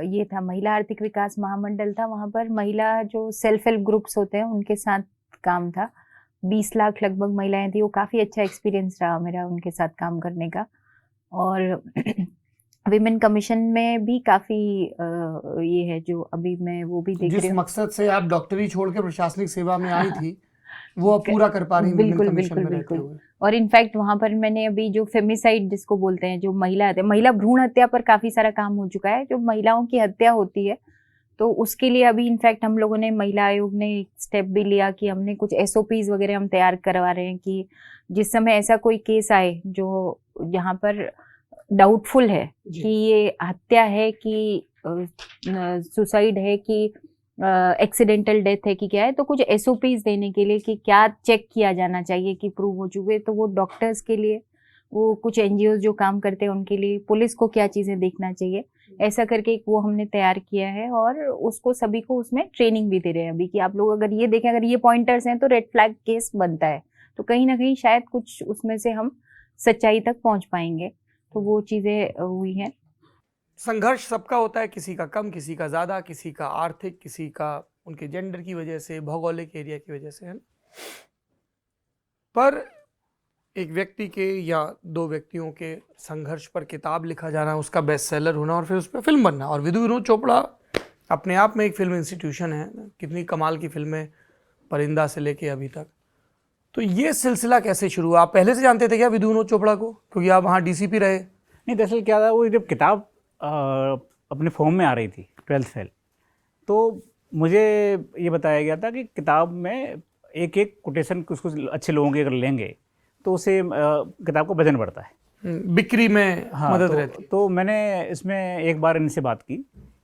ये था महिला आर्थिक विकास महामंडल था, वहाँ पर महिला जो सेल्फ हेल्प ग्रुप्स होते हैं उनके साथ काम था। 20 लाख लगभग महिलाएं थी। वो काफ़ी अच्छा एक्सपीरियंस रहा मेरा उनके साथ काम करने का। और विमेन कमीशन में भी काफ़ी ये है जो अभी मैं वो भी देख रही जिस हूँ। मकसद से आप डॉक्टरी छोड़ के प्रशासनिक सेवा में आई थी, वो अब पूरा कर पा रही हैं बिल्कुल विमेन कमीशन बिल्कुल में रहते बिल्कुल। हुए। और इनफैक्ट वहाँ पर मैंने अभी जो फेमिसाइड जिसको बोलते हैं, जो महिला भ्रूण हत्या पर काफ़ी सारा काम हो चुका है। जो महिलाओं की हत्या होती है तो उसके लिए अभी इनफैक्ट हम लोगों ने, महिला आयोग ने एक स्टेप भी लिया कि हमने कुछ SOPs वगैरह हम तैयार करवा रहे हैं कि जिस समय ऐसा कोई केस आए जो यहाँ पर डाउटफुल है कि ये हत्या है कि सुसाइड है कि एक्सीडेंटल डेथ है कि क्या है, तो कुछ SOPs देने के लिए कि क्या चेक किया जाना चाहिए कि प्रूव हो चुके, तो वो डॉक्टर्स के लिए, वो कुछ NGOs जो काम करते हैं उनके लिए, पुलिस को क्या चीज़ें देखना चाहिए, ऐसा करके एक वो हमने तैयार किया है। और उसको सभी को उसमें ट्रेनिंग भी दे रहे हैं अभी कि आप लोग अगर ये देखें, अगर ये पॉइंटर्स हैं तो रेड फ्लैग केस बनता है, तो कहीं ना कहीं शायद कुछ उसमें से हम सच्चाई तक पहुंच पाएंगे। तो वो चीज़ें हुई हैं। संघर्ष सबका होता है, किसी का कम, किसी का ज़्यादा, किसी का आर्थिक, किसी का उनके जेंडर की वजह से, भौगोलिक एरिया की वजह से, है ना। पर एक व्यक्ति के या 2 व्यक्तियों के संघर्ष पर किताब लिखा जाना, उसका बेस्ट सेलर होना और फिर उस पर फिल्म बनना। और विधु विनोद चोपड़ा अपने आप में एक फिल्म इंस्टीट्यूशन है, कितनी कमाल की फिल्में, परिंदा से लेके अभी तक। तो ये सिलसिला कैसे शुरू हुआ? आप पहले से जानते थे क्या विधु विनोद चोपड़ा को, क्योंकि आप वहाँ DCP रहे? नहीं, दरअसल क्या था, वो जब किताब अपने फॉर्म में आ रही थी 12th फेल, तो मुझे ये बताया गया था कि किताब में एक एक कोटेशन कुछ कुछ अच्छे लोगों के अगर लेंगे तो उससे किताब को वजन बढ़ता है, बिक्री में हाँ, मदद रहती। तो मैंने इसमें एक बार इनसे बात की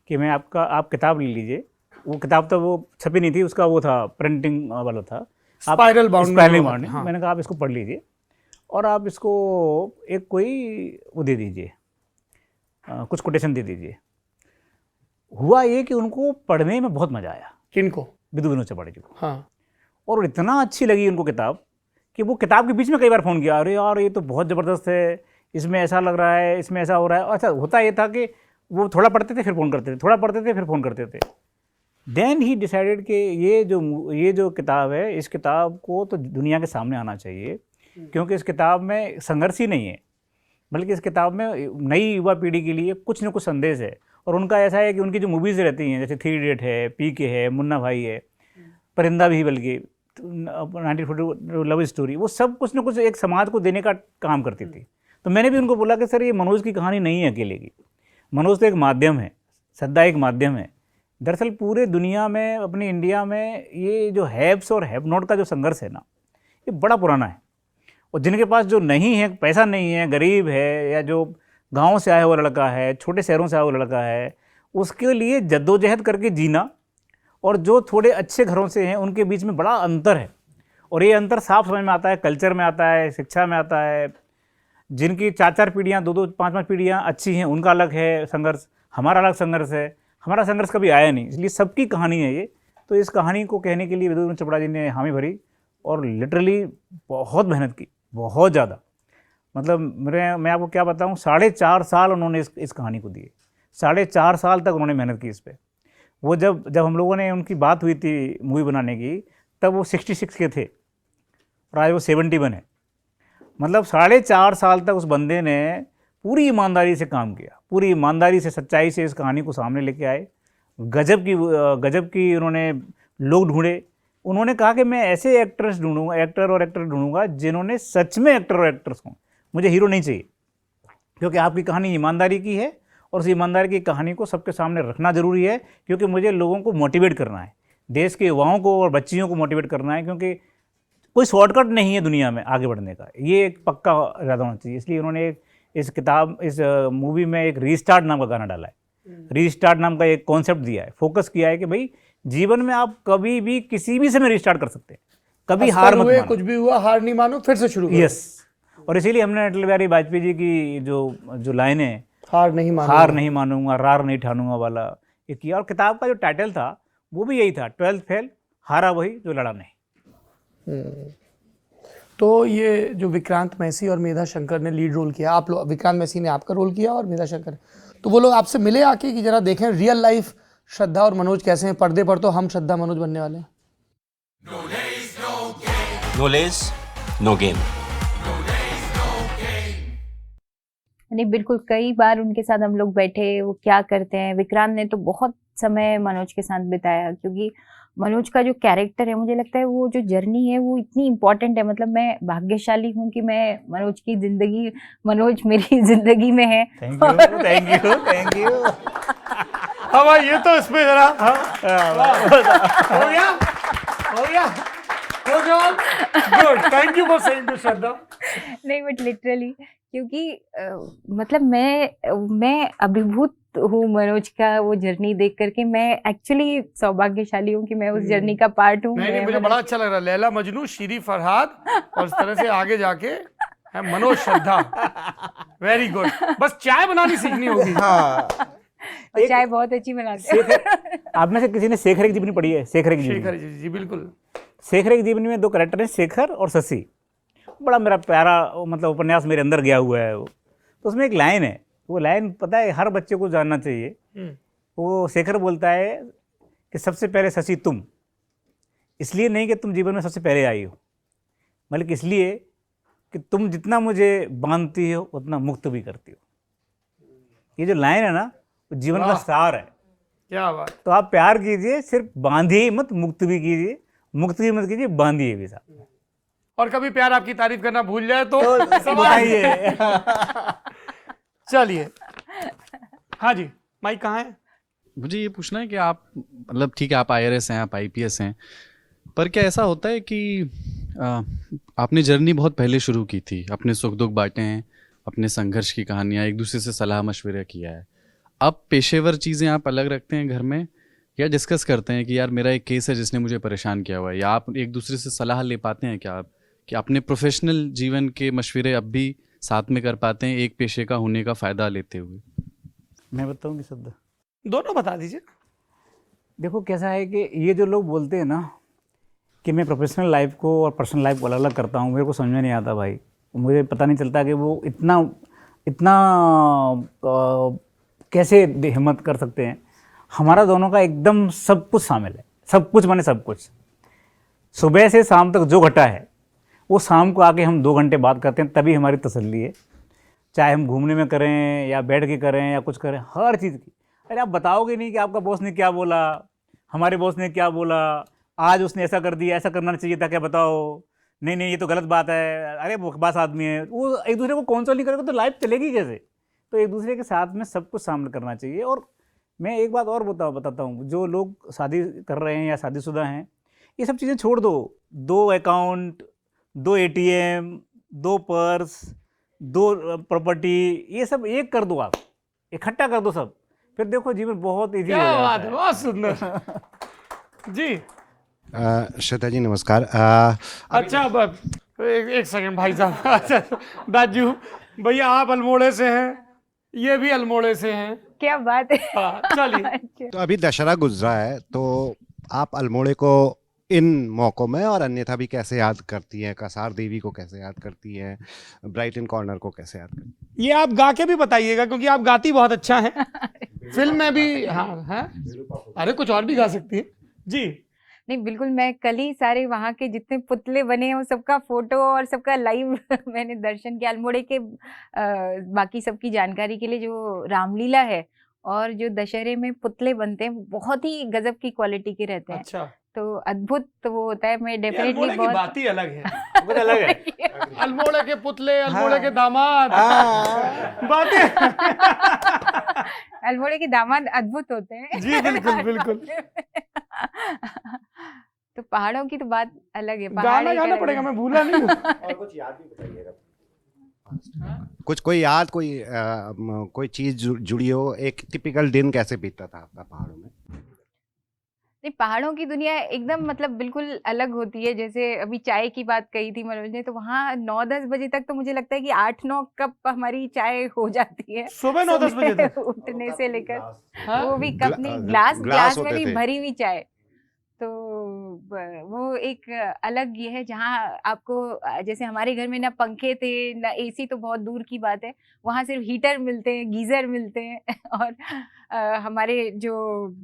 कि मैं आप किताब ले लीजिए। वो किताब तो वो छपी नहीं थी, उसका वो था प्रिंटिंग वाला था, स्पाइरल बाउंड। हाँ। मैंने कहा आप इसको पढ़ लीजिए और आप इसको एक कोई वो दे दीजिए, कुछ कोटेशन दे दीजिए। हुआ ये कि उनको पढ़ने में बहुत मज़ा आया। किनको? विधु विनोद चोपड़ा जी को। हाँ। और इतना अच्छी लगी उनको किताब कि वो किताब के बीच में कई बार फ़ोन किया, अरे यार ये तो बहुत ज़बरदस्त है, इसमें ऐसा लग रहा है, इसमें ऐसा हो रहा है। अच्छा, होता ये था कि वो थोड़ा पढ़ते थे फिर फ़ोन करते थे, थोड़ा पढ़ते थे फिर फ़ोन करते थे। देन ही डिसाइडेड कि ये जो किताब है, इस किताब को तो दुनिया के सामने आना चाहिए, क्योंकि इस किताब में संघर्ष ही नहीं है, बल्कि इस किताब में नई युवा पीढ़ी के लिए कुछ न कुछ संदेश है। और उनका ऐसा है कि उनकी जो मूवीज़ रहती हैं, जैसे 3 इडियट है, PK है, मुन्ना भाई है, परिंदा भी, बल्कि 1942 लव स्टोरी, वो सब कुछ न कुछ एक समाज को देने का काम करती थी। तो मैंने भी उनको बोला कि सर ये मनोज की कहानी नहीं है अकेले की, मनोज तो एक माध्यम है, श्रद्धा एक माध्यम है। दरअसल पूरे दुनिया में, अपनी इंडिया में ये जो हैव्स और हैव नॉट का जो संघर्ष है ना, ये बड़ा पुराना है। और जिनके पास जो नहीं है, पैसा नहीं है, गरीब है, या जो गांव से आया हुआ लड़का है, छोटे शहरों से आया हुआ लड़का है, उसके लिए जद्दोजहद करके जीना, और जो थोड़े अच्छे घरों से हैं उनके बीच में बड़ा अंतर है। और ये अंतर साफ समझ में आता है, कल्चर में आता है, शिक्षा में आता है। जिनकी 4-4 पीढ़ियाँ, 2-2, 5-5 पीढ़ियाँ अच्छी हैं, उनका अलग है संघर्ष, हमारा अलग संघर्ष है। हमारा संघर्ष कभी आया नहीं, इसलिए सबकी कहानी है ये। तो इस कहानी को कहने के लिए विदुर चोपड़ा जी ने हामी भरी और लिटरली बहुत मेहनत की, बहुत ज़्यादा। मतलब मैं आपको क्या बताऊँ, 4.5 साल उन्होंने इस कहानी को दिए। 4.5 साल तक उन्होंने मेहनत की इस पर। वो जब हम लोगों ने उनकी बात हुई थी मूवी बनाने की, तब वो 66 के थे और आज वो 71 है। मतलब 4.5 साल तक उस बंदे ने पूरी ईमानदारी से काम किया, पूरी ईमानदारी से, सच्चाई से इस कहानी को सामने लेके आए। गजब की उन्होंने लोग ढूंढे। उन्होंने कहा कि मैं ऐसे एक्टर और एक्टर ढूंढूंगा जिन्होंने सच में एक्टर और एक्ट्रेस हों, मुझे हीरो नहीं चाहिए, क्योंकि आपकी कहानी ईमानदारी की है और उस ईमानदारी की कहानी को सबके सामने रखना ज़रूरी है, क्योंकि मुझे लोगों को मोटिवेट करना है, देश के युवाओं को और बच्चियों को मोटिवेट करना है, क्योंकि कोई शॉर्टकट नहीं है दुनिया में आगे बढ़ने का, ये एक पक्का इरादा होना चाहिए। इसलिए उन्होंने इस मूवी में एक रीस्टार्ट नाम का गाना डाला है। रीस्टार्ट नाम का एक कॉन्सेप्ट दिया है, फोकस किया है कि भाई जीवन में आप कभी भी किसी भी समय रीस्टार्ट कर सकते हैं, कभी हार मत मानो, कुछ भी हुआ हार नहीं मानो, फिर से शुरू करो। यस। और इसीलिए हमने अटल बिहारी वाजपेयी जी की जो लाइनें, हार नहीं मानूंगा, रार नहीं ठानूंगा वाला, ये किया। और किताब का जो टाइटल था वो भी यही था, 12th फेल, हारा वही जो लड़ा नहीं। तो ये जो विक्रांत मैसी और मेधा शंकर ने लीड रोल किया, आप लोग, विक्रांत मैसी ने आपका रोल किया और मेधा शंकर, तो वो लोग आपसे मिले आके कि जरा देखें रियल लाइफ श्रद्धा और मनोज कैसे हैं? पर्दे पर तो हम श्रद्धा मनोज बनने वाले हैं। No less no game. नहीं, बिल्कुल, कई बार उनके साथ हम लोग बैठे, वो क्या करते हैं। विक्रांत ने तो बहुत समय मनोज के साथ बिताया, क्योंकि मनोज का जो कैरेक्टर है, मुझे लगता है वो जो जर्नी है वो इतनी इम्पोर्टेंट है। मतलब मैं भाग्यशाली हूँ कि मैं मनोज मेरी जिंदगी में है। Thank you. हाँ भाई, ये तो इसमें जरा हो गया good, thank you for saying this Shraddha. नहीं, बट लिटरली, क्योंकि मतलब मैं अभिभूत हूँ मनोज का वो जर्नी देख करके। मैं एक्चुअली सौभाग्यशाली हूँ कि मैं उस जर्नी का पार्ट हूँ। नहीं, मुझे बड़ा अच्छा लग रहा है। लैला मजनू, शीरी फरहाद और इस तरह से आगे जाके है मनोज श्रद्धा। Very good. बस चाय बनानी सीखनी होगी। हाँ, और चाय बहुत अच्छी बनाते हैं। आप में से किसी ने शेखर की जीवनी पढ़ी है? शेखर जी बिल्कुल। शेखर की जीवनी में 2 कैरेक्टर हैं, शेखर और शशि। बड़ा मेरा प्यारा मतलब उपन्यास मेरे अंदर गया हुआ है वो। तो उसमें एक लाइन है, वो लाइन पता है हर बच्चे को जानना चाहिए। वो शेखर बोलता है कि सबसे पहले शशि तुम, इसलिए नहीं कि तुम जीवन में सबसे पहले आई हो, बल्कि इसलिए कि तुम जितना मुझे बांधती हो उतना मुक्त भी करती हो। ये जो लाइन है ना, वो जीवन का सार है। क्या बात। तो आप प्यार कीजिए, सिर्फ बांधिए मत, मुक्त भी कीजिए, मुक्त भी मत कीजिए, बांधिए भी साथ में। और कभी प्यार आपकी तारीफ करना भूल जाए तो बताइए। चलिए, हाँ जी, माइक कहाँ है? मुझे ये पूछना है कि आप, मतलब ठीक है आप IRS हैं, आप IPS हैं, पर क्या ऐसा होता है कि आपने जर्नी बहुत पहले शुरू की थी, अपने सुख दुख बांटे हैं, अपने संघर्ष की कहानियाँ, एक दूसरे से सलाह मशवरा किया है। अब पेशेवर चीज़ें आप अलग रखते हैं घर में, या डिस्कस करते हैं कि यार मेरा एक केस है जिसने मुझे परेशान किया हुआ है, या आप एक दूसरे से सलाह ले पाते हैं क्या आप, कि अपने प्रोफेशनल जीवन के मशवरे अब भी साथ में कर पाते हैं एक पेशे का होने का फ़ायदा लेते हुए? मैं बताऊँ कि शब्द दोनों बता दीजिए। देखो कैसा है कि ये जो लोग बोलते हैं ना कि मैं प्रोफेशनल लाइफ को और पर्सनल लाइफ को अलग अलग करता हूँ, मेरे को समझ में नहीं आता भाई। मुझे पता नहीं चलता कि वो इतना कैसे हिम्मत कर सकते हैं। हमारा दोनों का एकदम सब कुछ शामिल है, सब कुछ माने सब कुछ। सुबह से शाम तक जो घटा है वो शाम को आके हम 2 घंटे बात करते हैं, तभी हमारी तसल्ली है। चाहे हम घूमने में करें या बैठ के करें या कुछ करें, हर चीज़ की। अरे आप बताओगे नहीं कि आपका बॉस ने क्या बोला, हमारे बॉस ने क्या बोला, आज उसने ऐसा कर दिया, ऐसा करना चाहिए था, क्या बताओ, नहीं ये तो गलत बात है, अरे बकवास आदमी है। वो एक दूसरे को कौंसल नहीं करेगा तो लाइफ चलेगी कैसे? तो एक दूसरे के साथ में सब कुछ शामिल करना चाहिए। और मैं एक बात और बताता हूँ, जो लोग शादी कर रहे हैं या शादीशुदा हैं, ये सब चीज़ें छोड़ दो। 2 अकाउंट, 2 ATM, 2 पर्स, 2 प्रॉपर्टी, ये सब एक कर दो, आप इकट्ठा कर दो सब, फिर देखो जीवन बहुत ईजी हो जाता है। बहुत सुंदर जी। श्वेता जी नमस्कार। अच्छा एक सेकंड भाई साहब। अच्छा दाजू भैया आप अल्मोड़े से हैं, ये भी अल्मोड़े से हैं। क्या बात है। हाँ, चलिए। तो अभी दशहरा गुजरा है, तो आप अल्मोड़े को इन मौकों में और अन्यथा भी कैसे याद करती हैं? कसार देवी को कैसे याद करती हैं? ब्राइटन कॉर्नर को कैसे याद करती हैं? ये आप गा के भी बताइएगा, क्योंकि आप गाती बहुत अच्छा है। फिल्म में भी हाँ है, अरे कुछ और भी गा सकती है जी। नहीं बिल्कुल, मैं कल ही सारे वहाँ के जितने पुतले बने हैं वो सबका फोटो और सबका लाइव मैंने दर्शन किया। अल्मोड़े के बाकी सबकी जानकारी के लिए जो रामलीला है और जो दशहरे में पुतले बनते हैं बहुत ही गजब की क्वालिटी के रहते हैं। अच्छा, तो अद्भुत तो वो होता है। मैं डेफिनेटली अल्मोड़े की बहुत बात ही अलग है। बहुत अलग है। अल्मोड़े के पुतले, अल्मोड़े के दामाद, बातें। अल्मोड़े के दामाद अद्भुत होते हैं। जी बिल्कुल बिल्कुल। तो पहाड़ों की तो बात अलग है। गाना गाना पड़ेगा, मैं भूला नहीं हूँ। और कुछ याद भी बताइएगा। कुछ कोई याद, कोई चीज जुड़ी हो? एक टिपिकल दिन कैसे बीतता था आपका पहाड़ों में? नहीं, पहाड़ों की दुनिया एकदम मतलब बिल्कुल अलग होती है। जैसे अभी चाय की बात कही थी मनोज ने, तो वहाँ 9-10 बजे तक तो मुझे लगता है कि 8-9 कप हमारी चाय हो जाती है सुबह 9-10 बजे तक उठने से लेकर। हाँ? वो भी कप नहीं, ग्लास ग्लास में होते भी थे। भरी हुई चाय। तो वो एक अलग ये है जहाँ आपको जैसे हमारे घर में ना पंखे थे ना एसी, तो बहुत दूर की बात है। वहाँ सिर्फ हीटर मिलते हैं, गीजर मिलते हैं और हमारे जो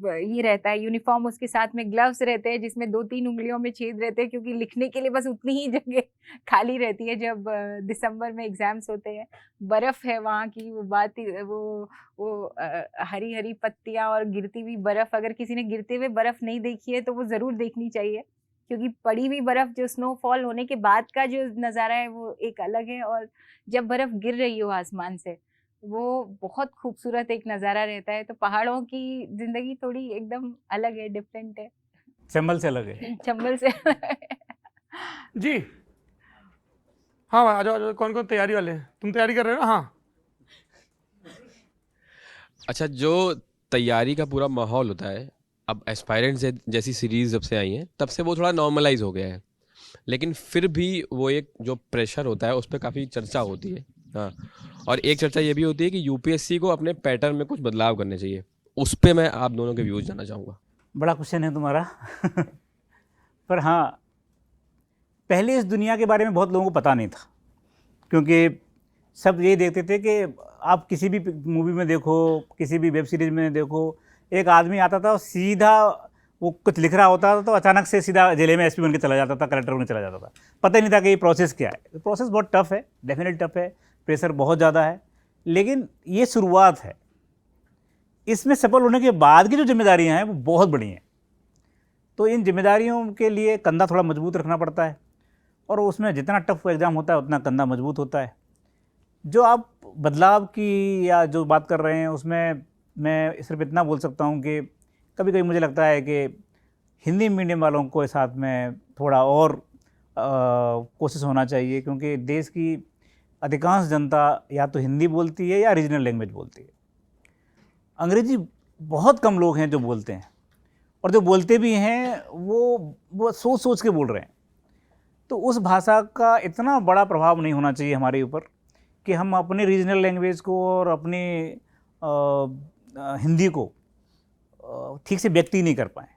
ये रहता है यूनिफॉर्म, उसके साथ में ग्लव्स रहते हैं जिसमें 2-3 उंगलियों में छेद रहते हैं, क्योंकि लिखने के लिए बस उतनी ही जगह खाली रहती है जब दिसंबर में एग्जाम्स होते हैं। बर्फ है वहाँ की, वो बात ही वो हरी हरी पत्तियां और गिरती हुई बर्फ। अगर किसी ने गिरते हुए बर्फ नहीं देखी है तो वो जरूर देखनी चाहिए, क्योंकि पड़ी हुई बर्फ जो स्नोफॉल होने के बाद का जो नज़ारा है वो एक अलग है। और जब बर्फ गिर रही हो आसमान से, वो बहुत खूबसूरत एक नज़ारा रहता है। तो पहाड़ों की जिंदगी थोड़ी एकदम अलग है, डिफरेंट है, चंबल से अलग है। चंबल से जी। हाँ आ जाओ, कौन कौन तैयारी वाले हैं? तुम तैयारी कर रहे हो ना? हाँ। अच्छा, जो तैयारी का पूरा माहौल होता है, अब एस्पायरेंट्स जैसी सीरीज जब से आई है तब से वो थोड़ा नॉर्मलाइज हो गया है, लेकिन फिर भी वो एक जो प्रेशर होता है उस पर काफ़ी चर्चा होती है। हाँ, और एक चर्चा ये भी होती है कि यूपीएससी को अपने पैटर्न में कुछ बदलाव करने चाहिए। उस पर मैं आप दोनों के व्यूज़ जानना चाहूँगा। बड़ा क्वेश्चन है तुम्हारा। पर हाँ, पहले इस दुनिया के बारे में बहुत लोगों को पता नहीं था, क्योंकि सब ये देखते थे कि आप किसी भी मूवी में देखो, किसी भी वेब सीरीज में देखो, एक आदमी आता था और सीधा वो कुछ लिख रहा होता था तो अचानक से सीधा जिले में एसपी बन के चला जाता था, कलेक्टर बन के चला जाता था। पता ही नहीं था कि ये प्रोसेस क्या है। प्रोसेस बहुत टफ है, डेफिनेट टफ है, प्रेशर बहुत ज़्यादा है, लेकिन ये शुरुआत है। इसमें सफल होने के बाद की जो जिम्मेदारियाँ हैं वो बहुत बड़ी हैं। तो इन जिम्मेदारियों के लिए कंधा थोड़ा मजबूत रखना पड़ता है, और उसमें जितना टफ एग्ज़ाम होता है उतना कंधा मजबूत होता है। जो आप बदलाव की या जो बात कर रहे हैं उसमें मैं सिर्फ इतना बोल सकता हूँ कि कभी कभी मुझे लगता है कि हिंदी मीडियम वालों को साथ में थोड़ा और कोशिश होना चाहिए, क्योंकि देश की अधिकांश जनता या तो हिंदी बोलती है या रीजनल लैंग्वेज बोलती है। अंग्रेजी बहुत कम लोग हैं जो बोलते हैं, और जो बोलते भी हैं वो सोच सोच के बोल रहे हैं। तो उस भाषा का इतना बड़ा प्रभाव नहीं होना चाहिए हमारे ऊपर कि हम अपनी रीजनल लैंग्वेज को और अपनी हिंदी को ठीक से व्यक्त ही नहीं कर पाएँ।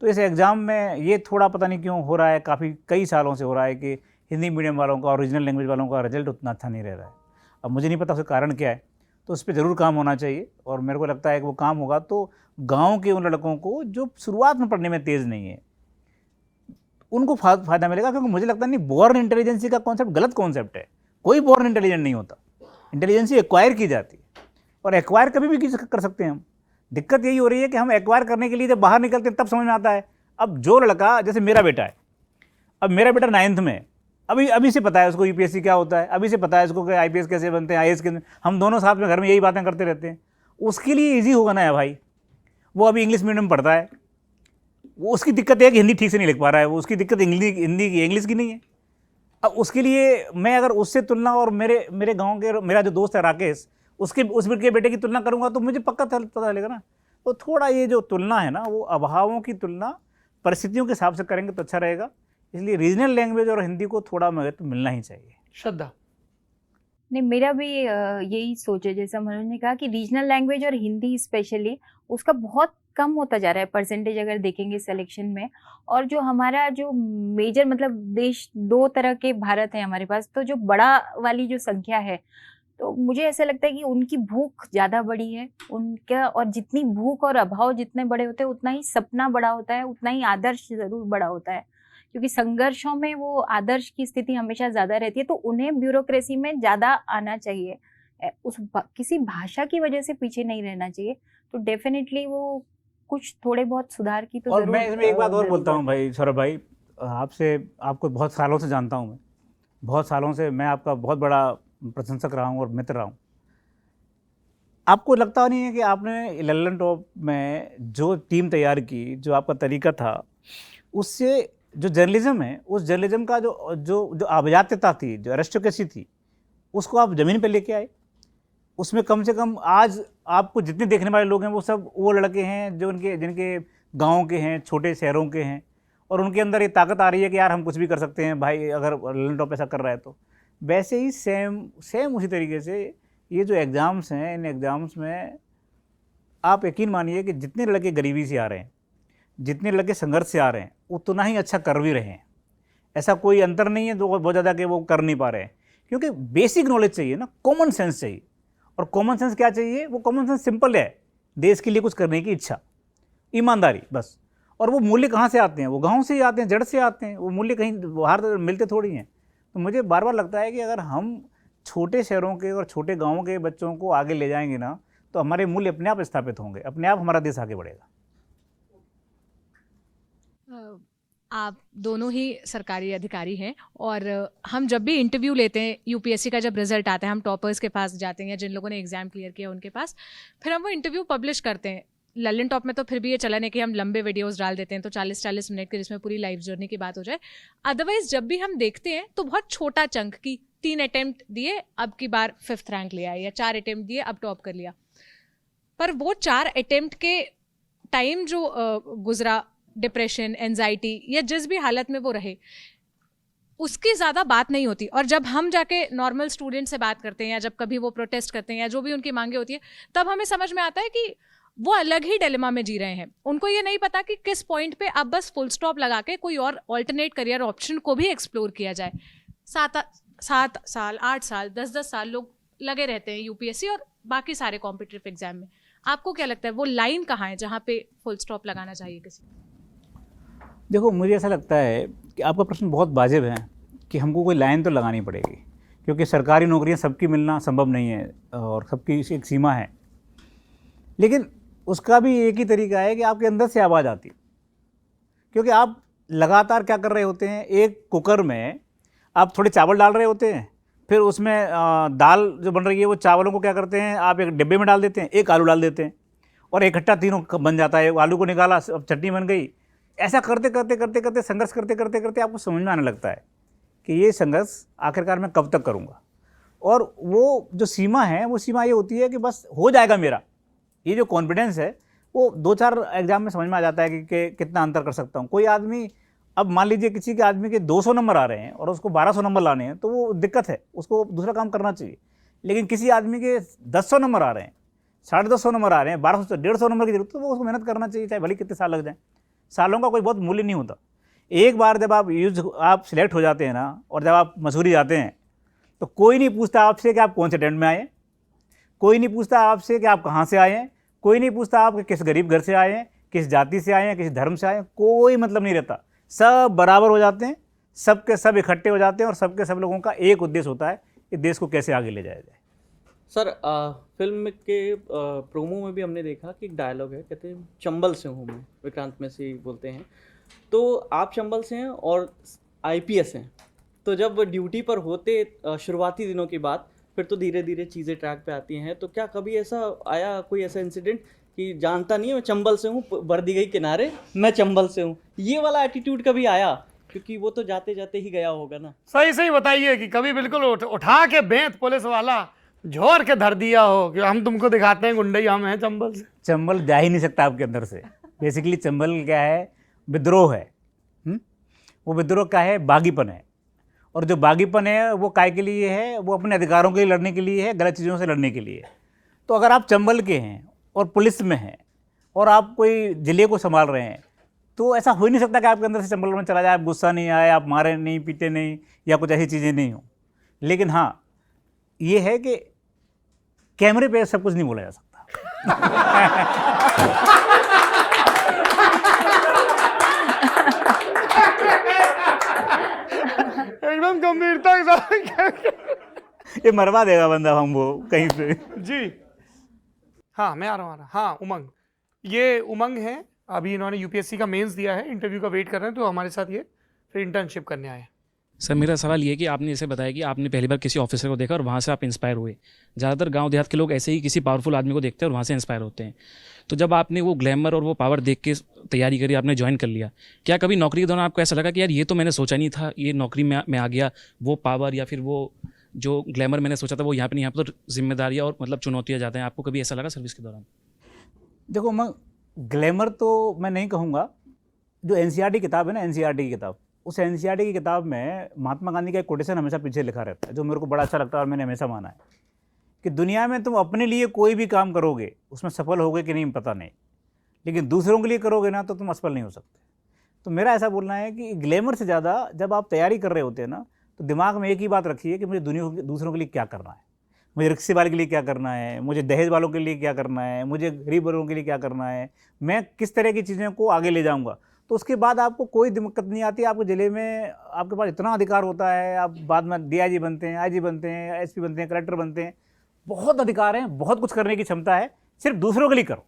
तो इस एग्ज़ाम में ये थोड़ा पता नहीं क्यों हो रहा है, कई सालों से हो रहा है कि हिंदी मीडियम वालों का और रीजनल लैंग्वेज वालों का रिजल्ट उतना अच्छा नहीं रह रहा है। अब मुझे नहीं पता उसका कारण क्या है, तो उस पर ज़रूर काम होना चाहिए। और मेरे को लगता है कि वो काम होगा तो गाँव के उन लड़कों को जो शुरुआत में पढ़ने में तेज़ नहीं है उनको फ़ायदा मिलेगा, क्योंकि मुझे लगता नहीं बोर्न इंटेलिजेंसी का कॉन्सेप्ट गलत कॉन्सेप्ट है। कोई बोर्न इंटेलिजेंट नहीं होता, इंटेलिजेंसी एक्वायर की जाती है, और एक्वायर कभी भी कर सकते हैं हम। दिक्कत यही हो रही है कि हम एक्वायर करने के लिए जब बाहर निकलते हैं तब समझ में आता है। अब जो लड़का, जैसे मेरा बेटा है, अब मेरा बेटा 9th में है, अभी से पता है उसको यूपीएससी क्या होता है, अभी से पता है उसको कि आईपीएस कैसे बनते हैं, आईएएस कैसे। हम दोनों साथ में घर में यही बातें करते रहते हैं। उसके लिए ईजी होगा ना भाई, वो अभी इंग्लिश मीडियम पढ़ता है, वो उसकी दिक्कत है कि हिंदी ठीक से नहीं लिख पा रहा है, वो उसकी दिक्कत हिंदी की इंग्लिश की नहीं है। अब उसके लिए मैं अगर उससे तुलना, और मेरे गाँव के मेरा जो दोस्त है राकेश, उसके बेटे की तुलना करूँगा तो मुझे पक्का पता चलेगा ना। तो थोड़ा ये जो तुलना है ना, वो अभावों की तुलना परिस्थितियों के हिसाब से करेंगे तो अच्छा रहेगा, इसलिए रीजनल लैंग्वेज और हिंदी को थोड़ा महत्व मिलना ही चाहिए। श्रद्धा? नहीं, मेरा भी यही सोच है, जैसा मनोज ने कहा कि रीजनल लैंग्वेज और हिंदी स्पेशली उसका बहुत कम होता जा रहा है परसेंटेज अगर देखेंगे सिलेक्शन में। और जो हमारा जो मेजर मतलब देश, 2 तरह के भारत है हमारे पास, तो जो बड़ा वाली जो संख्या है, तो मुझे ऐसा लगता है कि उनकी भूख ज़्यादा बड़ी है उनका, और जितनी भूख और अभाव जितने बड़े होते हैं उतना ही सपना बड़ा होता है, उतना ही आदर्श ज़रूर बड़ा होता है, क्योंकि संघर्षों में वो आदर्श की स्थिति हमेशा ज़्यादा रहती है। तो उन्हें ब्यूरोक्रेसी में ज़्यादा आना चाहिए, किसी भाषा की वजह से पीछे नहीं रहना चाहिए। तो डेफिनेटली वो कुछ थोड़े बहुत सुधार की तो और जरूर मैं इसमें एक बात और जरूरत बोलता है। हूँ भाई, सौरभ भाई, आपको बहुत सालों से जानता हूँ मैं, बहुत सालों से मैं आपका बहुत बड़ा प्रशंसक रहा हूँ और मित्र रहा हूँ। आपको लगता नहीं है कि आपने लल्लन टॉप में जो टीम तैयार की, जो आपका तरीका था, उससे जो जर्नलिज्म है, उस जर्नलिज्म का जो जो जो आभिजात्यता थी, जो एरिस्टोक्रेसी थी, उसको आप ज़मीन पे लेके आए। उसमें कम से कम आज आपको जितने देखने वाले लोग हैं वो सब वो लड़के हैं जो जिनके गाँव के हैं, छोटे शहरों के हैं, और उनके अंदर ये ताकत आ रही है कि यार हम कुछ भी कर सकते हैं भाई, अगर लल्लन टॉप ऐसा कर रहा है तो। वैसे ही सेम उसी तरीके से ये जो एग्ज़ाम्स हैं, इन एग्ज़ाम्स में आप यकीन मानिए कि जितने लड़के गरीबी से आ रहे हैं, जितने लड़के संघर्ष से आ रहे हैं, उतना ही अच्छा कर भी रहे हैं। ऐसा कोई अंतर नहीं है जो बहुत ज़्यादा कि वो कर नहीं पा रहे हैं, क्योंकि बेसिक नॉलेज चाहिए ना, कॉमन सेंस चाहिए। और कॉमन सेंस क्या चाहिए? वो कॉमन सेंस सिंपल है, देश के लिए कुछ करने की इच्छा, ईमानदारी, बस। और वो मूल्य कहाँ से आते हैं? वो गाँव से ही आते हैं, जड़ से आते हैं। वो मूल्य कहीं बाहर मिलते थोड़ी हैं। तो मुझे बार बार लगता है कि अगर हम छोटे शहरों के और छोटे गाँवों के बच्चों को आगे ले जाएंगे ना, तो हमारे मूल्य अपने आप स्थापित होंगे, अपने आप हमारा देश आगे बढ़ेगा। आप दोनों ही सरकारी अधिकारी हैं, और हम जब भी इंटरव्यू लेते हैं, यूपीएससी का जब रिजल्ट आता है, हम टॉपर्स के पास जाते हैं या जिन लोगों ने एग्ज़ाम क्लियर किया उनके पास, फिर हम वो इंटरव्यू पब्लिश करते हैं। लल्लन टॉप में तो फिर भी ये चलन है कि हम लंबे वीडियोस डाल देते हैं, तो 40-40 मिनट के, जिसमें पूरी लाइफ जर्नी की बात हो जाए। अदरवाइज जब भी हम देखते हैं तो बहुत छोटा चंक की 3 अटेम्प्ट दिए, अब की बार 5th रैंक लिया, या 4 अटेम्प्ट दिए, अब टॉप कर लिया। पर वो 4 अटेम्प्ट के टाइम जो गुजरा, डिप्रेशन, एंजाइटी या जिस भी हालत में वो रहे, उसकी ज़्यादा बात नहीं होती। और जब हम जाके नॉर्मल स्टूडेंट से बात करते हैं, या जब कभी वो प्रोटेस्ट करते हैं, या जो भी उनकी मांगे होती है, तब हमें समझ में आता है कि वो अलग ही डिलेमा में जी रहे हैं। उनको ये नहीं पता कि किस पॉइंट पे अब बस फुल स्टॉप लगा के कोई और ऑल्टरनेट करियर ऑप्शन को भी एक्सप्लोर किया जाए। 7 साल, 8 साल, 10-10 साल लोग लगे रहते हैं यूपीएससी और बाकी सारे कॉम्पिटिटिव एग्जाम में। आपको क्या लगता है वो लाइन कहाँ है जहाँ पे फुल स्टॉप लगाना चाहिए किसी? देखो, मुझे ऐसा लगता है कि आपका प्रश्न बहुत वाजिब है कि हमको कोई लाइन तो लगानी पड़ेगी, क्योंकि सरकारी नौकरियां सबकी मिलना संभव नहीं है और सबकी एक सीमा है। लेकिन उसका भी एक ही तरीका है कि आपके अंदर से आवाज़ आती, क्योंकि आप लगातार क्या कर रहे होते हैं, एक कुकर में आप थोड़े चावल डाल रहे होते हैं, फिर उसमें दाल जो बन रही है वो चावलों को क्या करते हैं, आप एक डिब्बे में डाल देते हैं, एक आलू डाल देते हैं और इकट्ठा तीनों बन जाता है। आलू को निकाला, अब चटनी बन गई। ऐसा करते करते करते करते संघर्ष करते करते करते आपको समझ में आने लगता है कि ये संघर्ष आखिरकार मैं कब तक करूँगा। और वो जो सीमा है, वो सीमा ये होती है कि बस हो जाएगा मेरा। ये जो कॉन्फिडेंस है वो 2-4 एग्जाम में समझ में आ जाता है कि कितना अंतर कर सकता हूँ। कोई आदमी, अब मान लीजिए किसी के आदमी के 200 नंबर आ रहे हैं और उसको 1200 नंबर लाने हैं, तो वो दिक्कत है, उसको दूसरा काम करना चाहिए। लेकिन किसी आदमी के 1000 नंबर आ रहे हैं, 250 नंबर आ रहे हैं, 1200 से 150 नंबर की जरूरत, तो वो उसको मेहनत करना चाहिए, चाहे भले कितने साल लग जाए। सालों का कोई बहुत मूल्य नहीं होता। एक बार जब आप सिलेक्ट हो जाते हैं ना, और जब आप मसूरी जाते हैं, तो कोई नहीं पूछता आपसे कि आप कौन से टेंट में आए हैं, कोई नहीं पूछता आपसे कि आप कहाँ से आए हैं, कोई नहीं पूछता आप किस गरीब घर से आए हैं, किस जाति से आए हैं, किस धर्म से आए हैं, कोई मतलब नहीं रहता। सब बराबर हो जाते हैं, सबके सब इकट्ठे हो जाते हैं, और सबके सब लोगों का एक उद्देश्य होता है कि देश को कैसे आगे ले जाया जाए। सर, फिल्म के प्रोमो में भी हमने देखा कि एक डायलॉग है, कहते हैं चंबल से हूँ मैं, विक्रांत मैसी बोलते हैं। तो आप चंबल से हैं और आईपीएस हैं, तो जब ड्यूटी पर होते शुरुआती दिनों की बात, फिर तो धीरे धीरे चीज़ें ट्रैक पे आती हैं, तो क्या कभी ऐसा आया, कोई ऐसा इंसिडेंट कि जानता नहीं है मैं चंबल से हूँ, वर्दी गई किनारे, मैं चंबल से हूँ, ये वाला एटीट्यूड कभी आया? क्योंकि वो तो जाते जाते ही गया होगा ना। सही सही बताइए कि कभी बिल्कुल उठा के बेंत पुलिस वाला झोर के धर दिया हो कि हम तुमको दिखाते हैं गुंडई हम हैं चंबल से। चंबल जा ही नहीं सकता आपके अंदर से। बेसिकली चंबल क्या है, विद्रोह है। वो विद्रोह क्या है? बागीपन है। और जो बागीपन है वो काय के लिए है? वो अपने अधिकारों के लिए लड़ने के लिए है, गलत चीज़ों से लड़ने के लिए। तो अगर आप चंबल के हैं और पुलिस में हैं और आप कोई जिले को संभाल रहे हैं, तो ऐसा हो ही नहीं सकता कि आपके अंदर से चंबल में चला जाए, आप गुस्सा नहीं आए, आप मारे नहीं, पीटे नहीं, या कुछ ऐसी चीज़ें नहीं हो। लेकिन हाँ, ये है कि कैमरे पे सब कुछ नहीं बोला जा सकता। एकदम गंभीरता के साथ ये मरवा देगा बंदा हमको कहीं पे। जी हाँ, मैं आ रहा हूँ। हाँ, उमंग, ये उमंग है। अभी इन्होंने यूपीएससी का मेंस दिया है, इंटरव्यू का वेट कर रहे हैं, तो हमारे साथ ये फिर इंटर्नशिप करने आए हैं। सर मेरा सवाल ये है कि आपने जैसे बताया कि आपने पहली बार किसी ऑफिसर को देखा और वहाँ से आप इंस्पायर हुए। ज़्यादातर गांव देहात के लोग ऐसे ही किसी पावरफुल आदमी को देखते हैं और वहाँ से इंस्पायर होते हैं। तो जब आपने वो ग्लैमर और वो पावर देख के तैयारी करी, आपने ज्वाइन कर लिया, क्या कभी नौकरी के दौरान आपको ऐसा लगा कि यार ये तो मैंने सोचा नहीं था, ये नौकरी में आ गया, वो पावर या फिर वो जो ग्लैमर मैंने सोचा था वो यहाँ पे नहीं, यहाँ पर तो जिम्मेदारियाँ और मतलब चुनौतियाँ ज़्यादा हैं। आपको कभी ऐसा लगा सर्विस के दौरान? देखो, मैं ग्लैमर तो मैं नहीं कहूँगा। जो एनसीईआरटी किताब है ना, एनसीईआरटी की किताब, उस एनसीईआरटी की किताब में महात्मा गांधी का एक कोटेशन हमेशा पीछे लिखा रहता है, जो मेरे को बड़ा अच्छा लगता है और मैंने हमेशा माना है कि दुनिया में तुम अपने लिए कोई भी काम करोगे, उसमें सफल होगे कि नहीं पता नहीं, लेकिन दूसरों के लिए करोगे ना तो तुम असफल नहीं हो सकते। तो मेरा ऐसा बोलना है कि ग्लैमर से ज़्यादा जब आप तैयारी कर रहे होते हैं ना, तो दिमाग में एक ही बात रखिए कि मुझे दूसरों के लिए क्या करना है, मुझे रिक्शे वाले के लिए क्या करना है, मुझे दहेज वालों के लिए क्या करना है, मुझे गरीब लोगों के लिए क्या करना है, मैं किस तरह की चीज़ों को आगे ले जाऊँगा। तो उसके बाद आपको कोई दिक्कत नहीं आती। आपको जिले में आपके पास इतना अधिकार होता है, आप बाद में डीआईजी बनते हैं, आईजी बनते हैं, एसपी बनते हैं, कलेक्टर बनते हैं, बहुत अधिकार हैं, बहुत कुछ करने की क्षमता है। सिर्फ दूसरों के लिए करो।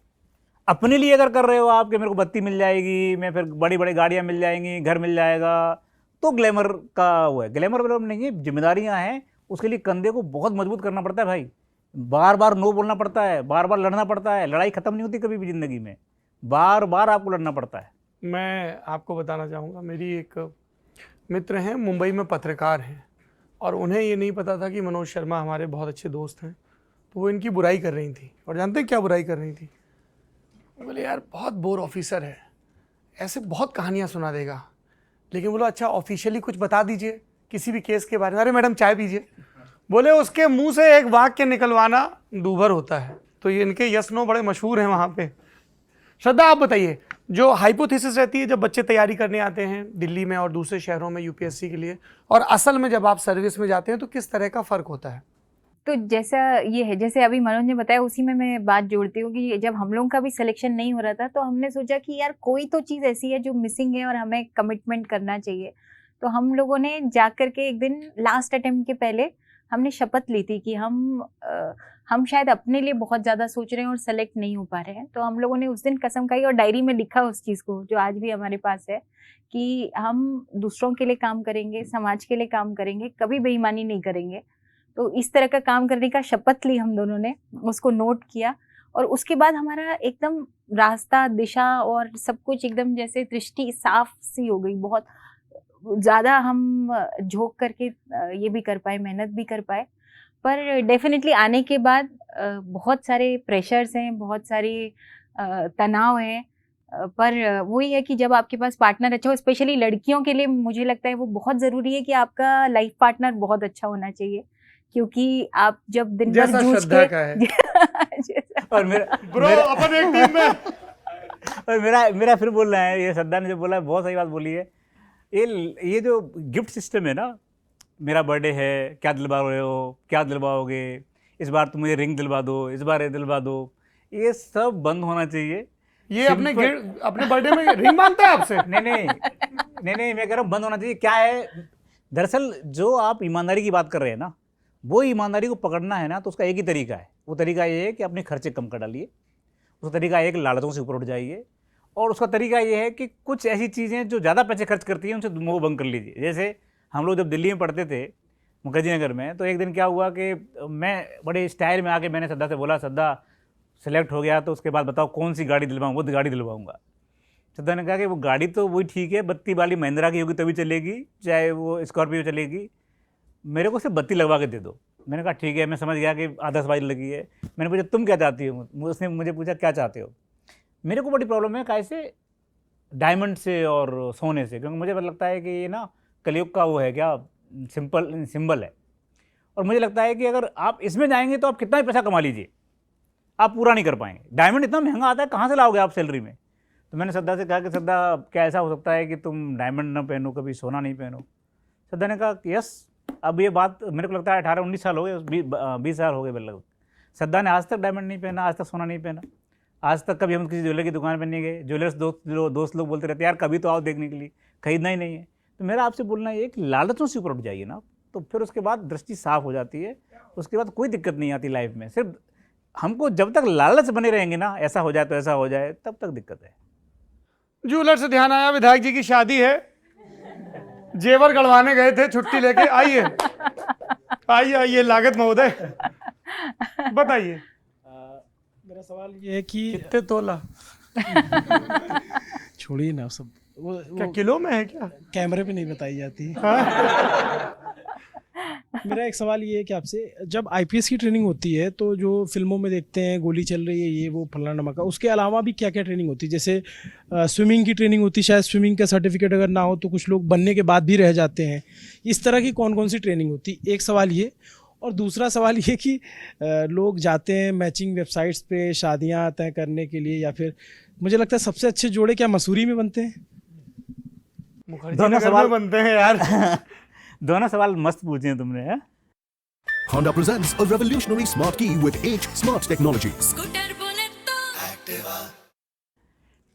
अपने लिए अगर कर रहे हो आप कि मेरे को बत्ती मिल जाएगी, मैं फिर बड़ी बड़ी गाड़ियाँ मिल जाएंगी, घर मिल जाएगा, तो ग्लैमर का वो है। ग्लैमर मतलब नहीं है, जिम्मेदारियाँ हैं, उसके लिए कंधे को बहुत मजबूत करना पड़ता है भाई। बार बार नो बोलना पड़ता है, बार बार लड़ना पड़ता है। लड़ाई ख़त्म नहीं होती कभी भी ज़िंदगी में, बार बार आपको लड़ना पड़ता है। मैं आपको बताना चाहूँगा, मेरी एक मित्र हैं, मुंबई में पत्रकार हैं, और उन्हें ये नहीं पता था कि मनोज शर्मा हमारे बहुत अच्छे दोस्त हैं। तो वो इनकी बुराई कर रही थी, और जानते हैं क्या बुराई कर रही थी? बोले यार बहुत बोर ऑफिसर है, ऐसे बहुत कहानियाँ सुना देगा। लेकिन बोलो अच्छा ऑफिशियली कुछ बता दीजिए किसी भी केस के बारे में। अरे मैडम चाय पीजिए। बोले उसके मुंह से एक वाक्य निकलवाना दूभर होता है। तो ये इनके यस नो बड़े मशहूर हैं वहाँ पे। श्रद्धा, आप बताइए, जो हाइपोथेसिस रहती है जब बच्चे तैयारी करने आते हैं दिल्ली में और दूसरे शहरों में यूपीएससी के लिए, और असल में जब आप सर्विस में जाते हैं, तो किस तरह का फ़र्क होता है? तो जैसा ये है, जैसे अभी मनोज ने बताया, उसी में मैं बात जोड़ती हूँ कि जब हम लोगों का भी सिलेक्शन नहीं हो रहा था, तो हमने सोचा कि यार कोई तो चीज़ ऐसी है जो मिसिंग है और हमें कमिटमेंट करना चाहिए। तो हम लोगों ने जा कर के एक दिन लास्ट अटेम्प्ट के पहले हमने शपथ ली थी कि हम शायद अपने लिए बहुत ज़्यादा सोच रहे हैं और सेलेक्ट नहीं हो पा रहे हैं। तो हम लोगों ने उस दिन कसम खाई और डायरी में लिखा उस चीज़ को, जो आज भी हमारे पास है, कि हम दूसरों के लिए काम करेंगे, समाज के लिए काम करेंगे, कभी बेईमानी नहीं करेंगे। तो इस तरह का काम करने का शपथ ली हम दोनों ने, उसको नोट किया, और उसके बाद हमारा एकदम रास्ता, दिशा और सब कुछ एकदम जैसे दृष्टि साफ सी हो गई। बहुत ज़्यादा हम झोंक करके ये भी कर पाए, मेहनत भी कर पाए। पर डेफिनेटली आने के बाद बहुत सारे प्रेशर्स हैं, बहुत सारी तनाव हैं, पर वही है कि जब आपके पास पार्टनर अच्छा हो, स्पेशली लड़कियों के लिए मुझे लगता है वो बहुत ज़रूरी है कि आपका लाइफ पार्टनर बहुत अच्छा होना चाहिए, क्योंकि आप जब दिन भर जूझ के और मेरा फिर बोलना है, ये श्रद्धा ने जो बोला है बहुत सही बात बोली है। ये जो गिफ्ट सिस्टम है ना, मेरा बर्थडे है, क्या दिलवा रहे हो, क्या दिलवाओगे, इस बार तुम मुझे रिंग दिलवा दो, इस बार ये दिलवा दो, ये सब बंद होना चाहिए। ये अपने बर्थडे में रिंग मांगता है आपसे? नहीं, मैं कह रहा हूँ बंद होना चाहिए। क्या है, दरअसल जो आप ईमानदारी की बात कर रहे हैं ना, वो ईमानदारी को पकड़ना है ना, तो उसका एक ही तरीका है। वो तरीका ये है कि अपने खर्चे कम कर डालिए, उसका तरीका है कि लालचों से ऊपर उठ जाइए, और उसका तरीका ये है कि कुछ ऐसी चीज़ें जो ज़्यादा पैसे खर्च करती हैं उनसे मोह भंग कर लीजिए। जैसे हम लोग जब दिल्ली में पढ़ते थे मुखर्जी नगर में, तो एक दिन क्या हुआ कि मैं बड़े स्टाइल में आके मैंने श्रद्धा से बोला, श्रद्धा सेलेक्ट हो गया तो उसके बाद बताओ कौन सी गाड़ी दिलवाऊँ? वो गाड़ी दिलवाऊँगा। श्रद्धा ने कहा कि वो गाड़ी तो वही ठीक है, बत्ती वाली महिंद्रा की होगी तभी चलेगी, चाहे वो स्कॉर्पियो चलेगी, मेरे को सिर्फ बत्ती लगवा के दे दो। मैंने कहा ठीक है, मैं समझ गया कि आतिशबाजी लगी है। मैंने पूछा तुम क्या चाहती हो? उसने मुझे पूछा क्या चाहते हो? मेरे को बड़ी प्रॉब्लम है, कैसे डायमंड से और सोने से, क्योंकि मुझे लगता है कि ये ना कलयुग का वो है क्या, सिंबल है। और मुझे लगता है कि अगर आप इसमें जाएंगे तो आप कितना भी पैसा कमा लीजिए, आप पूरा नहीं कर पाएंगे। डायमंड इतना महंगा आता है, कहाँ से लाओगे आप सैलरी में? तो मैंने श्रद्धा से कहा कि श्रद्धा क्या ऐसा हो सकता है कि तुम डायमंड ना पहनो, कभी सोना नहीं पहनो? श्रद्धा ने कहा कि यस। अब ये बात मेरे को लगता है 18-19 साल हो गए, 20 साल हो गए लगभग। श्रद्धा ने आज तक डायमंड नहीं पहना, आज तक सोना नहीं पहना, आज तक कभी हम किसी ज्वेलर की दुकान पर नहीं गए। ज्वेलर्स दोस्त लोग बोलते रहते यार कभी तो आओ देखने के लिए, खरीदना ही नहीं है। तो मेरा आपसे बोलना ये कि लालचों से ऊपर उठ जाइए ना, तो फिर उसके बाद दृष्टि साफ हो जाती है, उसके बाद कोई दिक्कत नहीं आती लाइफ में। सिर्फ हमको जब तक लालच बने रहेंगे ना, ऐसा हो जाए तो ऐसा हो जाए, तब तक दिक्कत है। ज्वेलर से ध्यान आया, विधायक जी की शादी है, जेवर गड़वाने गए थे छुट्टी लेके। आइए आइए आइए लागत महोदय, बताइए। मेरा सवाल ये है कि कितने तोला? छोड़िए ना सब, क्या किलो में है क्या? कैमरे पे नहीं बताई जाती। मेरा एक सवाल ये है कि आपसे, जब आईपीएस की ट्रेनिंग होती है तो जो फिल्मों में देखते हैं गोली चल रही है ये वो फलाना नमका, उसके अलावा भी क्या क्या ट्रेनिंग होती है? जैसे स्विमिंग की ट्रेनिंग होती है, शायद स्विमिंग का सर्टिफिकेट अगर ना हो तो कुछ लोग बनने के बाद भी रह जाते हैं। इस तरह की कौन कौन सी ट्रेनिंग होती है? एक सवाल ये। और दूसरा सवाल ये कि लोग जाते हैं मैचिंग वेबसाइट्स पे शादियाँ तय करने के लिए, या फिर मुझे लगता है सबसे अच्छे जोड़े क्या मसूरी में बनते हैं? दोनों सवाल बनते हैं यार। दोनों सवाल मस्त पूछे हैं तुमने। Honda presents a revolutionary smart key with H Smart Technology.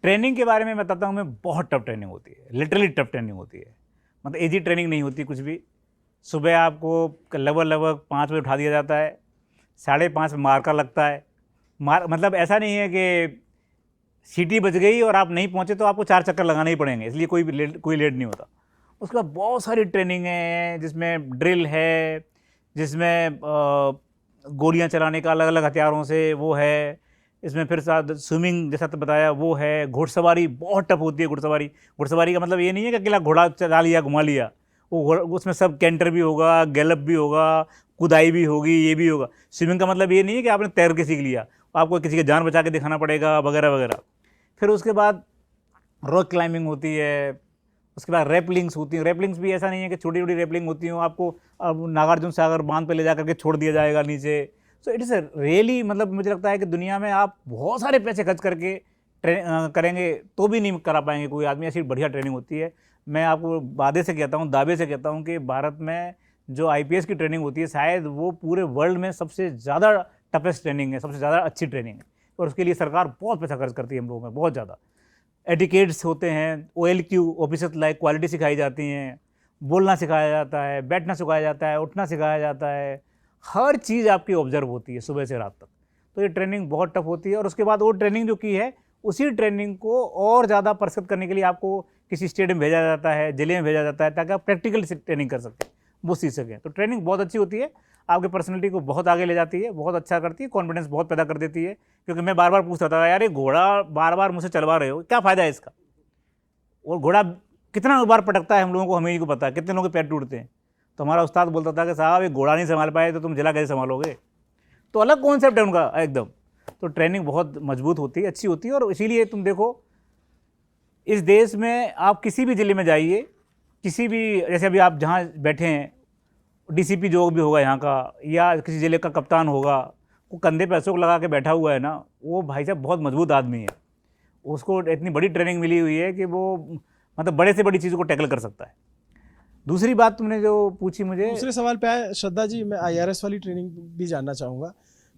Training के बारे में बताता हूँ मैं, बहुत टफ ट्रेनिंग होती है, लिटरली टफ ट्रेनिंग होती है। मतलब इजी ट्रेनिंग नहीं होती कुछ भी। सुबह आपको लगभग 5 बजे उठा दिया जाता है, 5:30 में मार्का लगता है। मतलब ऐसा नहीं है कि सीटी बज गई और आप नहीं पहुँचे तो आपको 4 चक्कर लगाने ही पड़ेंगे, इसलिए कोई लेट नहीं होता। उसके बाद बहुत सारी ट्रेनिंग है, जिसमें ड्रिल है, जिसमें गोलियां चलाने का अलग अलग हथियारों से वो है, इसमें फिर साथ स्विमिंग जैसा तो बताया वो है। घुड़सवारी बहुत टफ होती है। घुड़सवारी का मतलब ये नहीं है कि अकेला घोड़ा चला लिया घुमा लिया, वो उसमें सब कैंटर भी होगा, गैलप भी होगा, कुदाई भी होगी, ये भी होगा। स्विमिंग का मतलब ये नहीं है कि आपने तैर के सीख लिया, आपको किसी की जान बचा के दिखाना पड़ेगा वगैरह वगैरह। फिर उसके बाद रॉक क्लाइंबिंग होती है, उसके बाद रैपलिंग्स होती हैं। रैपलिंग्स भी ऐसा नहीं है कि छोटी छोटी रैपलिंग होती हो, आपको नागार्जुन सागर बांध पे ले जा करके छोड़ दिया जाएगा नीचे। सो इट इज़ रियली, मतलब मुझे लगता है कि दुनिया में आप बहुत सारे पैसे खर्च करके करेंगे तो भी नहीं करा पाएंगे कोई आदमी। ऐसी बढ़िया ट्रेनिंग होती है। मैं आपको दावे से कहता हूँ कि भारत में जो आईपीएस की ट्रेनिंग होती है शायद वो पूरे वर्ल्ड में सबसे ज़्यादा टफेस्ट ट्रेनिंग है, सबसे ज़्यादा अच्छी ट्रेनिंग है। और उसके लिए सरकार बहुत पैसा खर्च करती है हम लोगों में, बहुत ज़्यादा। एटिकेट्स होते हैं, OLQ ऑफिसर लाइक क्वालिटी सिखाई जाती हैं, बोलना सिखाया जाता है, बैठना सिखाया जाता है, उठना सिखाया जाता है, हर चीज़ आपकी ऑब्जर्व होती है सुबह से रात तक। तो ये ट्रेनिंग बहुत टफ होती है। और उसके बाद वो ट्रेनिंग जो की है, उसी ट्रेनिंग को और ज़्यादा परफेक्ट करने के लिए आपको किसी स्टेट में भेजा जाता है, जिले में भेजा जाता है, ताकि आप प्रैक्टिकल ट्रेनिंग कर सकें, वो सीख सकें। तो ट्रेनिंग बहुत अच्छी होती है, आपके पर्सनैलिटी को बहुत आगे ले जाती है, बहुत अच्छा करती है, कॉन्फिडेंस बहुत पैदा कर देती है। क्योंकि मैं बार बार पूछता था यार ये घोड़ा बार बार मुझसे चलवा रहे हो, क्या फ़ायदा है इसका? और घोड़ा कितना बार पटकता है हम लोगों को, हमें ही को पता है, कितने लोगों के पैर टूटते हैं। तो हमारा उस्ताद बोलता था कि साहब ये घोड़ा नहीं संभाल पाए तो तुम जिला कैसे संभालोगे? तो अलग कॉन्सेप्ट है उनका एकदम। तो ट्रेनिंग बहुत मजबूत होती है, अच्छी होती है। और इसीलिए तुम देखो इस देश में आप किसी भी ज़िले में जाइए, किसी भी, जैसे अभी आप जहाँ बैठे हैं, DCP जो भी होगा यहाँ का, या किसी ज़िले का कप्तान होगा, वो कंधे पे अशोक लगा के बैठा हुआ है ना, वो भाई साहब बहुत मजबूत आदमी है। उसको इतनी बड़ी ट्रेनिंग मिली हुई है कि वो मतलब बड़े से बड़ी चीज़ को टैकल कर सकता है। दूसरी बात तुमने जो पूछी मुझे, दूसरे सवाल पे आया श्रद्धा जी, मैं IRS वाली ट्रेनिंग भी जानना चाहूँगा।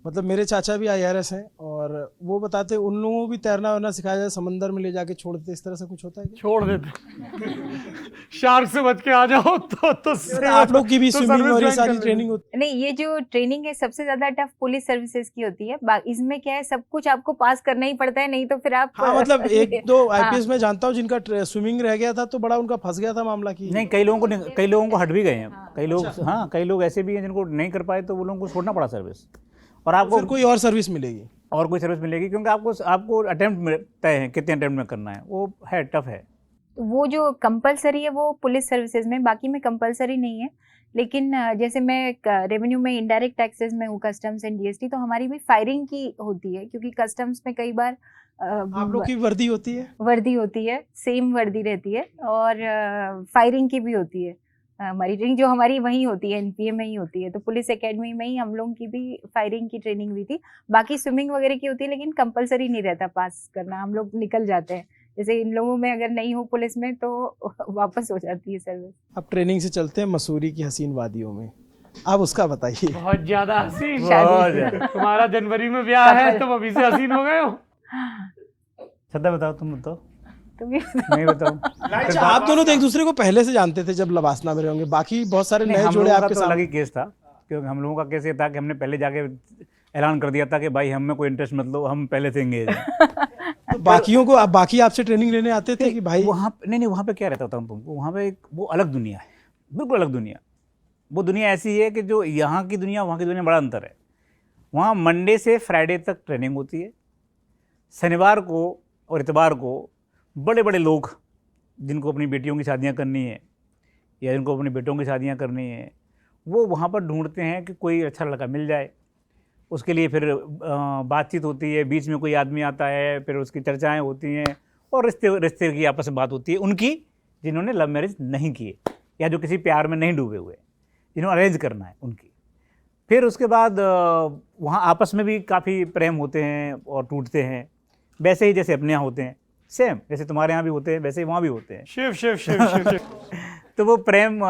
मतलब मेरे चाचा भी IRS हैं और वो बताते उन लोगों को भी तैरना वरना सिखाया जाए, समंदर में ले जाके छोड़ देते, इस तरह से कुछ होता है क्या? छोड़ देते शार्क से बच के आ जाओ तो आप लोग की भी स्विमिंग और ये सारी ट्रेनिंग होती नहीं, ये जो ट्रेनिंग है सबसे ज्यादा टफ पुलिस सर्विसेज की होती है। इसमें क्या है, सब कुछ आपको पास करना ही पड़ता है, नहीं तो फिर आप हाँ, मतलब 1-2 IPS में जानता हूँ जिनका स्विमिंग रह गया था तो बड़ा उनका फंस गया था मामला की। नहीं, कई लोगों को हट भी गए हैं, कई लोग, हाँ कई लोग ऐसे भी हैं जिनको नहीं कर पाए तो वो लोगों को छोड़ना पड़ा सर्विस। और आपको फिर कोई और सर्विस मिलेगी, और कोई सर्विस मिलेगी, क्योंकि आपको अटेम्प्ट तय है कितने अटेम्प्ट में करना है, वो है टफ है। वो जो कंपलसरी है वो पुलिस सर्विसेज में, बाकी में कंपलसरी नहीं है। लेकिन जैसे मैं रेवेन्यू में इनडायरेक्ट टैक्सेस में हूँ, कस्टम्स एंड GST, तो हमारी भी फायरिंग की होती है, क्योंकि कस्टम्स में कई बार आप लोग की वर्दी होती है? वर्दी होती है, सेम वर्दी रहती है, और फायरिंग की भी होती है। हमारी ट्रेनिंग जो हमारी वहीं होती है, एनपीए में ही होती है, तो पुलिस एकेडमी में ही हम लोगों की भी फायरिंग की ट्रेनिंग हुई थी। बाकी स्विमिंग वगैरह की होती है, लेकिन कंपलसरी नहीं रहता पास करना, हम लोग निकल जाते हैं। जैसे इन लोगों में अगर नहीं हो पुलिस में तो वापस हो जाती है सर्विस। अब ट्रेनिंग से चलते हैं मसूरी की हसीन वादियों में, आप उसका बताइए। बहुत ज्यादा हसीन। बहुत ज्यादा। तुम्हारा जनवरी में ब्याह है, तुम अभी से हसीन हो गए हो। श्रद्धा बताओ, तुम बताओ। तुम्हें मैं बताऊं। अच्छा, आप दोनों तो एक दूसरे को पहले से जानते थे जब लवासना में रहोगे, बाकी बहुत सारे नए जोड़े आपके साथ। अलग ही केस था, क्योंकि हम लोगों का केस ये था कि हमने पहले जाके ऐलान कर दिया था कि भाई हम में कोई इंटरेस्ट मत लो, हम पहले से एंगेज हैं। तो बाकियों को, बाकी आपसे ट्रेनिंग लेने आते थे कि भाई? वहाँ नहीं, वहाँ पे क्या रहता था तुमको, वहाँ पे वो अलग दुनिया है, बिल्कुल अलग दुनिया। वो दुनिया ऐसी है कि जो यहाँ की दुनिया वहाँ की दुनिया बड़ा अंतर है। वहाँ मंडे से फ्राइडे तक ट्रेनिंग होती है। शनिवार को और इतवार को बड़े बड़े लोग जिनको अपनी बेटियों की शादियाँ करनी है या जिनको अपने बेटों की शादियाँ करनी है, वो वहाँ पर ढूंढते हैं कि कोई अच्छा लड़का मिल जाए। उसके लिए फिर बातचीत होती है, बीच में कोई आदमी आता है, फिर उसकी चर्चाएं होती हैं और रिश्ते की आपस में बात होती है उनकी, जिन्होंने लव मैरिज नहीं किए या जो किसी प्यार में नहीं डूबे हुए, जिन्होंने अरेंज करना है उनकी। फिर उसके बाद वहाँ आपस में भी काफ़ी प्रेम होते हैं और टूटते हैं, वैसे ही जैसे अपने यहाँ होते हैं, सेम जैसे तुम्हारे यहाँ भी होते हैं वैसे ही वहाँ भी होते हैं। शिव शिव शिव शिव। तो वो प्रेम